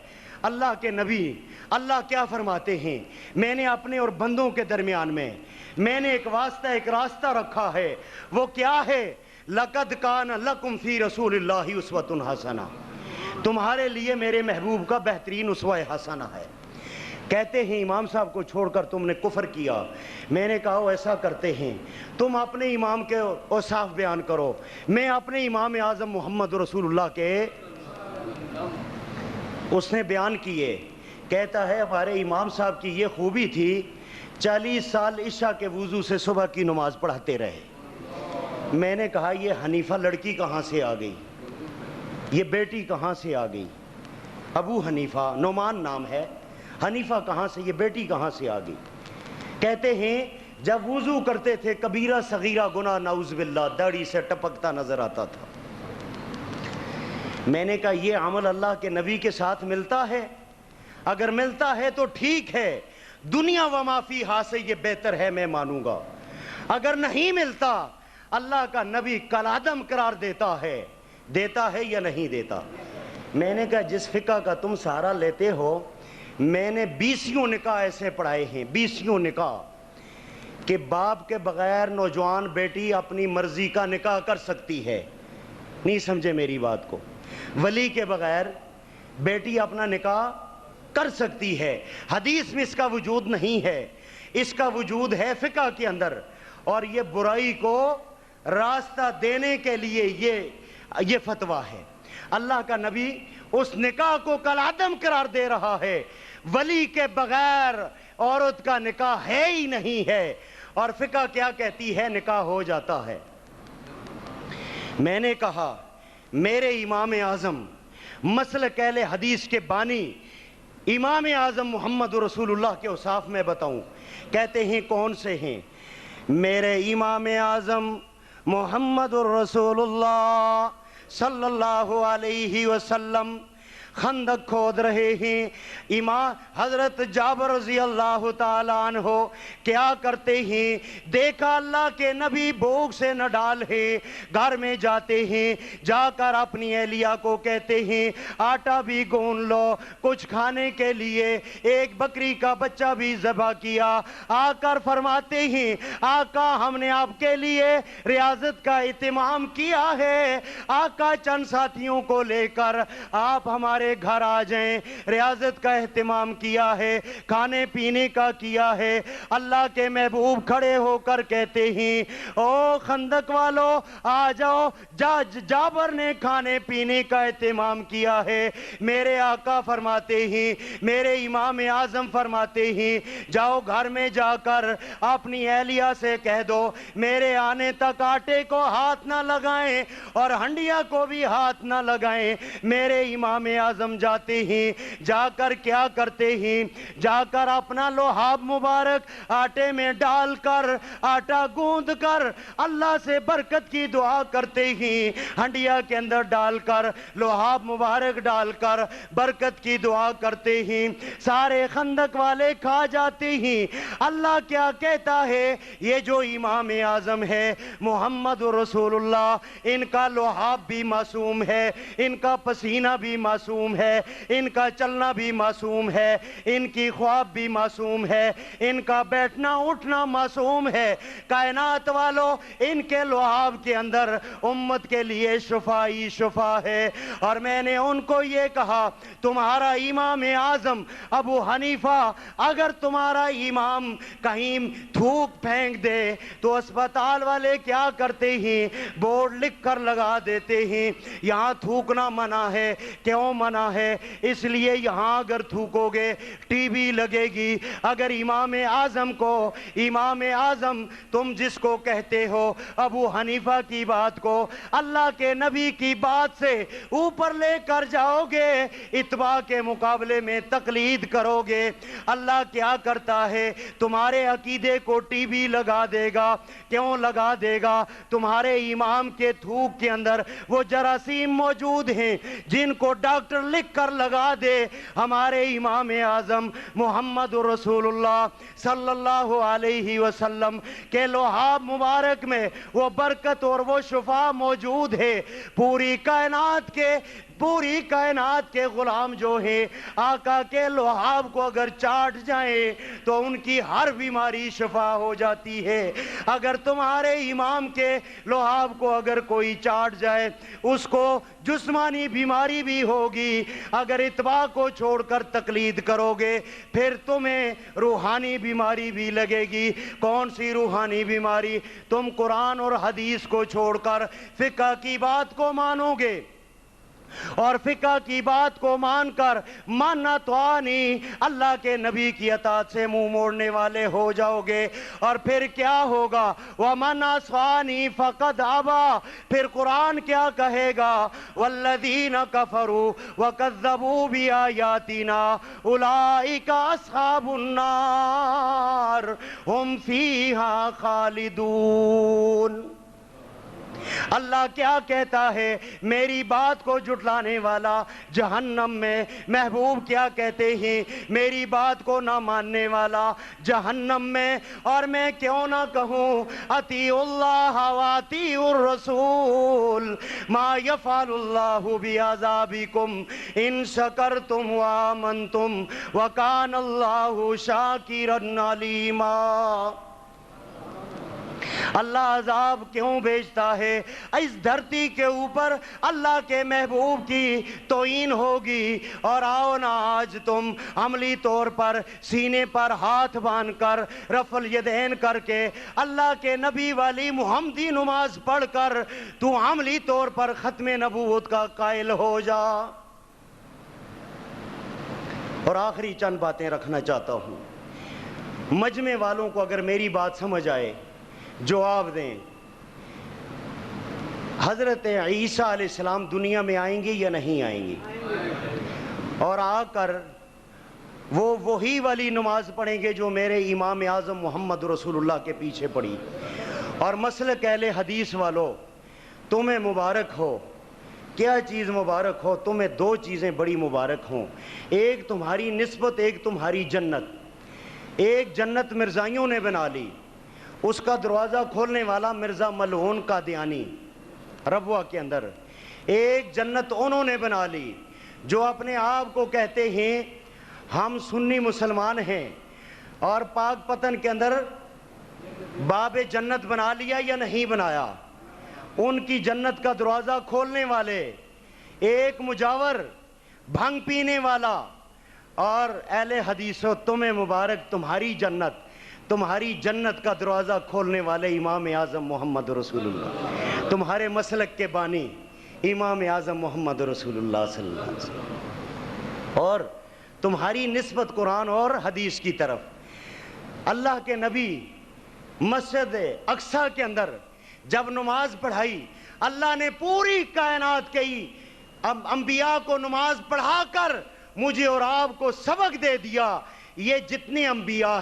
اللہ کے نبی اللہ کیا فرماتے ہیں؟ میں نے اپنے اور بندوں کے درمیان میں نے ایک واسطہ، ایک راستہ رکھا ہے۔ وہ کیا ہے؟ لَقَدْ كَانَ لَكُمْ فِي رَسُولِ اللَّهِ أُسْوَةٌ حَسَنَةٌ، تمہارے لیے میرے محبوب کا بہترین اسوہ حسنہ ہے۔ کہتے ہیں امام صاحب کو چھوڑ کر تم نے کفر کیا۔ میں نے کہا ایسا کرتے ہیں، تم اپنے امام کے اوصاف بیان کرو، میں اپنے امام اعظم محمد رسول اللہ کے۔ اس نے بیان کیے، کہتا ہے ہمارے امام صاحب کی یہ خوبی تھی، 40 سال عشاء کے وضو سے صبح کی نماز پڑھاتے رہے۔ میں نے کہا یہ حنیفہ لڑکی کہاں سے آ گئی، یہ بیٹی کہاں سے آ گئی؟ ابو حنیفہ، نعمان نام ہے، حنیفہ کہاں سے، یہ بیٹی کہاں سے آ گئی؟ کہتے ہیں جب وضو کرتے تھے کبیرہ صغیرہ گناہ نعوذ باللہ داڑھی سے ٹپکتا نظر آتا تھا۔ میں نے کہا یہ عمل اللہ کے نبی کے ساتھ ملتا ہے؟ اگر ملتا ہے تو ٹھیک ہے، دنیا و ما فیہا سے یہ بہتر ہے، میں مانوں گا۔ اگر نہیں ملتا، اللہ کا نبی کالعدم قرار دیتا ہے یا نہیں دیتا؟ میں نے کہا جس فقہ کا تم سہارا لیتے ہو، میں نے 20 نکاح ایسے پڑھائے ہیں، 20 نکاح، کہ باپ کے بغیر نوجوان بیٹی اپنی مرضی کا نکاح کر سکتی ہے۔ نہیں سمجھے میری بات کو؟ ولی کے بغیر بیٹی اپنا نکاح کر سکتی ہے، حدیث میں اس کا وجود نہیں ہے، اس کا وجود ہے فقہ کے اندر، اور یہ برائی کو راستہ دینے کے لیے یہ فتویٰ ہے۔ اللہ کا نبی اس نکاح کو کالعدم قرار دے رہا ہے، ولی کے بغیر عورت کا نکاح ہے ہی نہیں ہے، اور فقہ کیا کہتی ہے؟ نکاح ہو جاتا ہے۔ میں نے کہا میرے امام اعظم مسلک اہل حدیث کے بانی امام اعظم محمد رسول اللہ کے اوصاف میں بتاؤں؟ کہتے ہیں کون سے ہیں؟ میرے امام اعظم محمد رسول اللہ صلی اللہ علیہ وسلم خندق کھود رہے ہیں، امام حضرت جابر رضی اللہ تعالیٰ عنہ کیا کرتے ہیں؟ دیکھا اللہ کے نبی بھوک سے نہ ڈال ہے، گھر میں جاتے ہیں، جا کر اپنی اہلیہ کو کہتے ہیں آٹا بھی گون لو کچھ کھانے کے لیے، ایک بکری کا بچہ بھی ذبح کیا، آ کر فرماتے ہیں آقا ہم نے آپ کے لیے ریاضت کا اہتمام کیا ہے، آقا چند ساتھیوں کو لے کر آپ ہمارے گھر آ جائیں، ریاضت کا اہتمام کیا ہے، کھانے پینے کا کیا ہے۔ اللہ کے محبوب کھڑے ہو کر کہتے ہیں او خندق والو آ جاؤ، جابر نے کھانے پینے کا اہتمام کیا ہے۔ میرے آقا فرماتے ہیں، میرے امام اعظم فرماتے ہیں جاؤ گھر میں جا کر اپنی اہلیہ سے کہہ دو میرے آنے تک آٹے کو ہاتھ نہ لگائیں اور ہنڈیا کو بھی ہاتھ نہ لگائیں۔ میرے امام اعظم جاتے ہیں، جا کر کیا کرتے ہیں؟ جا کر اپنا لحاف مبارک آٹے میں ڈال کر آٹا گوندھ کر اللہ سے برکت کی دعا کرتے ہیں، ہنڈیا کے اندر ڈال کر لحاف مبارک ڈال کر برکت کی دعا کرتے ہیں، سارے خندق والے کھا جاتے ہیں۔ اللہ کیا کہتا ہے؟ یہ جو امام اعظم ہے محمد رسول اللہ، ان کا لحاف بھی معصوم ہے، ان کا پسینہ بھی معصوم ہے، ان کا چلنا بھی معصوم ہے، ان کی خواب بھی معصوم ہے، ان کا بیٹھنا اٹھنا معصوم ہے۔ کائنات والو ان کے لحاف کے اندر امت کے لیے شفا ہی شفا ہے۔ اور میں نے ان کو یہ کہا تمہارا امام اعظم ابو حنیفہ اگر تمہارا امام کہیں تھوک پھینک دے تو اسپتال والے کیا کرتے ہیں؟ بورڈ لکھ کر لگا دیتے ہیں یہاں تھوکنا منع ہے۔ کیوں منع ہے؟ اس لیے یہاں اگر تھوکو گے ٹی بی لگے گی۔ اگر امام اعظم کو، امام اعظم تم جس کو کہتے ہو ابو حنیفہ کی بات کو اللہ کے نبی کی بات سے اوپر لے کر جاؤ گے، اتباع کے مقابلے میں تقلید کرو گے، اللہ کیا کرتا ہے؟ تمہارے عقیدے کو ٹی بی لگا دے گا۔ کیوں لگا دے گا؟ تمہارے امام کے تھوک کے اندر وہ جراثیم موجود ہیں جن کو ڈاکٹر لکھ کر لگا دے۔ ہمارے امام اعظم محمد رسول اللہ صلی اللہ علیہ وسلم کے لحاف مبارک میں وہ برکت اور وہ شفا موجود ہے۔ پوری کائنات کے غلام جو ہیں آقا کے لحاف کو اگر چاٹ جائیں تو ان کی ہر بیماری شفا ہو جاتی ہے۔ اگر تمہارے امام کے لحاف کو اگر کوئی چاٹ جائے اس کو جسمانی بیماری بھی ہوگی۔ اگر اتباع کو چھوڑ کر تقلید کرو گے پھر تمہیں روحانی بیماری بھی لگے گی۔ کون سی روحانی بیماری؟ تم قرآن اور حدیث کو چھوڑ کر فقہ کی بات کو مانو گے اور فقہ کی بات کو مان کر مانا توانی اللہ کے نبی کی اطاعت سے منہ موڑنے والے ہو جاؤ گے، اور پھر کیا ہوگا؟ وَمَنْ عَصَانِي فَقَدْ أَبَىٰ۔ پھر قرآن کیا کہے گا؟ وَالَّذِينَ كَفَرُوا وَكَذَّبُوا بِآيَاتِنَا أُولَٰئِكَ أَصْحَابُ النَّارِ هُمْ فِيهَا خَالِدُونَ۔ اللہ کیا کہتا ہے؟ میری بات کو جھٹلانے والا جہنم میں۔ محبوب کیا کہتے ہیں؟ میری بات کو نہ ماننے والا جہنم میں۔ اور میں کیوں نہ کہوں اطیعوا اللہ واطیعوا الرسول ما یفعل اللہ بعذابکم ان شکرتم وآمنتم وکان اللہ شاکرا علیما۔ اللہ عذاب کیوں بھیجتا ہے؟ اس دھرتی کے اوپر اللہ کے محبوب کی توہین ہوگی، اور آؤ نا آج تم عملی طور پر سینے پر ہاتھ باندھ کر رفع الیدین کر کے اللہ کے نبی والی محمدی نماز پڑھ کر تو عملی طور پر ختم نبوت کا قائل ہو جا۔ اور آخری چند باتیں رکھنا چاہتا ہوں، مجمع والوں کو اگر میری بات سمجھ آئے جواب دیں، حضرت عیسیٰ علیہ السلام دنیا میں آئیں گے یا نہیں آئیں گے؟ اور آ کر وہ وہی والی نماز پڑھیں گے جو میرے امام اعظم محمد رسول اللہ کے پیچھے پڑھی۔ اور مسلک اہل حدیث والو، تمہیں مبارک ہو۔ کیا چیز مبارک ہو؟ تمہیں دو چیزیں بڑی مبارک ہوں، ایک تمہاری نسبت، ایک تمہاری جنت۔ ایک جنت مرزائیوں نے بنا لی، اس کا دروازہ کھولنے والا مرزا ملعون قادیانی ربوہ کے اندر۔ ایک جنت انہوں نے بنا لی جو اپنے آپ کو کہتے ہیں ہم سنی مسلمان ہیں، اور پاک پتن کے اندر باب جنت بنا لیا یا نہیں بنایا؟ ان کی جنت کا دروازہ کھولنے والے ایک مجاور بھنگ پینے والا، اور اہل حدیثو تمہیں مبارک، تمہاری جنت کا دروازہ کھولنے والے امام اعظم محمد رسول اللہ، تمہارے مسلک کے بانی امام اعظم محمد رسول اللہ صلی اللہ علیہ وسلم، اور تمہاری نسبت قرآن اور حدیث کی طرف۔ اللہ کے نبی مسجد اقصیٰ کے اندر جب نماز پڑھائی، اللہ نے پوری کائنات کی انبیاء کو نماز پڑھا کر مجھے اور آپ کو سبق دے دیا، یہ جتنے انبیاء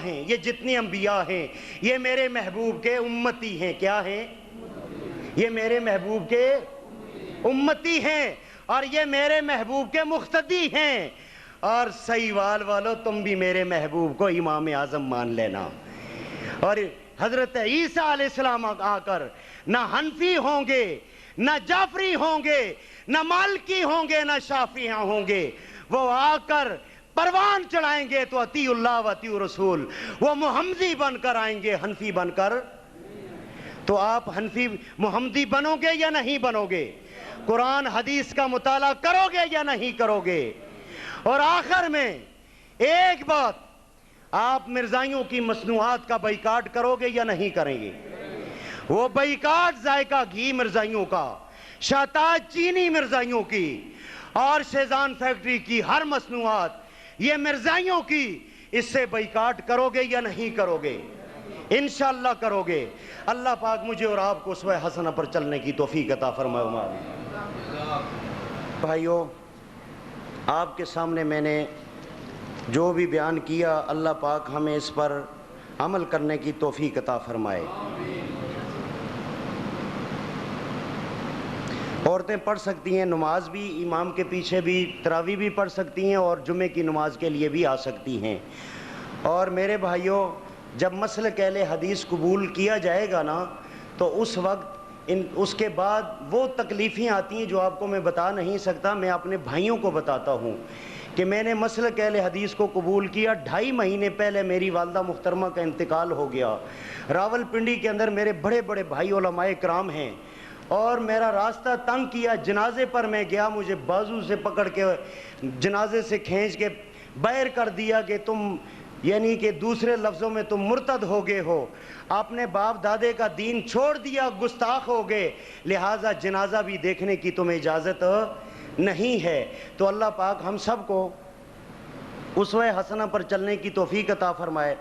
ہیں یہ میرے محبوب کے امتی ہیں۔ کیا ہیں؟ یہ میرے محبوب کے امتی ہیں، اور یہ میرے محبوب کے مقتدی ہیں۔ اور سہیوال والو، تم بھی میرے محبوب کو امام اعظم مان لینا۔ اور حضرت عیسیٰ علیہ السلام آ کر نہ حنفی ہوں گے، نہ جعفری ہوں گے، نہ مالکی ہوں گے، نہ شافعی ہوں گے، وہ آ کر پروان چڑھائیں گے تو اطیع اللہ و اطیع رسول، وہ محمدی بن کر آئیں گے، حنفی بن کر۔ تو آپ حنفی محمدی بنو گے یا نہیں بنو گے؟ قرآن حدیث کا مطالعہ کرو گے یا نہیں کرو گے؟ اور آخر میں ایک بات، آپ مرزائیوں کی مصنوعات کا بائیکاٹ کرو گے یا نہیں کریں گے؟ وہ بائیکاٹ ذائقہ گھی مرزائیوں کا، شاتاج چینی مرزائیوں کی، اور شیزان فیکٹری کی ہر مصنوعات یہ مرزائیوں کی، اس سے بائیکاٹ کرو گے یا نہیں کرو گے؟ انشاءاللہ کرو گے۔ اللہ پاک مجھے اور آپ کو اسوہ حسنہ پر چلنے کی توفیق عطا فرمائے۔ بھائیو، آپ کے سامنے میں نے جو بھی بیان کیا، اللہ پاک ہمیں اس پر عمل کرنے کی توفیق عطا فرمائے۔ عورتیں پڑھ سکتی ہیں نماز بھی، امام کے پیچھے بھی تراویح بھی پڑھ سکتی ہیں، اور جمعے کی نماز کے لیے بھی آ سکتی ہیں۔ اور میرے بھائیوں، جب مسلک اہل حدیث قبول کیا جائے گا نا، تو اس وقت اس کے بعد وہ تکلیفیں آتی ہیں جو آپ کو میں بتا نہیں سکتا۔ میں اپنے بھائیوں کو بتاتا ہوں کہ میں نے مسلک اہل حدیث کو قبول کیا، 2.5 مہینے پہلے میری والدہ محترمہ کا انتقال ہو گیا۔ راول پنڈی کے اندر میرے بڑے بڑے بھائی علماء کرام ہیں، اور میرا راستہ تنگ کیا۔ جنازے پر میں گیا، مجھے بازو سے پکڑ کے جنازے سے کھینچ کے باہر کر دیا کہ تم، یعنی کہ دوسرے لفظوں میں تم مرتد ہو گئے ہو، اپنے باپ دادے کا دین چھوڑ دیا، گستاخ ہو گئے، لہٰذا جنازہ بھی دیکھنے کی تمہیں اجازت نہیں ہے۔ تو اللہ پاک ہم سب کو اسوہ حسنہ پر چلنے کی توفیق عطا فرمائے۔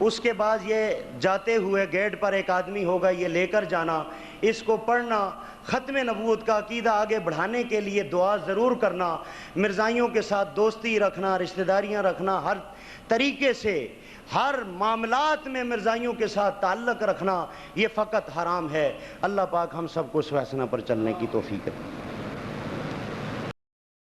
اس کے بعد یہ جاتے ہوئے گیٹ پر ایک آدمی ہوگا، یہ لے کر جانا، اس کو پڑھنا، ختم نبوت کا عقیدہ آگے بڑھانے کے لیے دعا ضرور کرنا، مرزائیوں کے ساتھ دوستی رکھنا، رشتہ داریاں رکھنا، ہر طریقے سے ہر معاملات میں مرزائیوں کے ساتھ تعلق رکھنا، یہ فقط حرام ہے۔ اللہ پاک ہم سب کو اسوہ حسنہ پر چلنے کی توفیق عطا فرمائے۔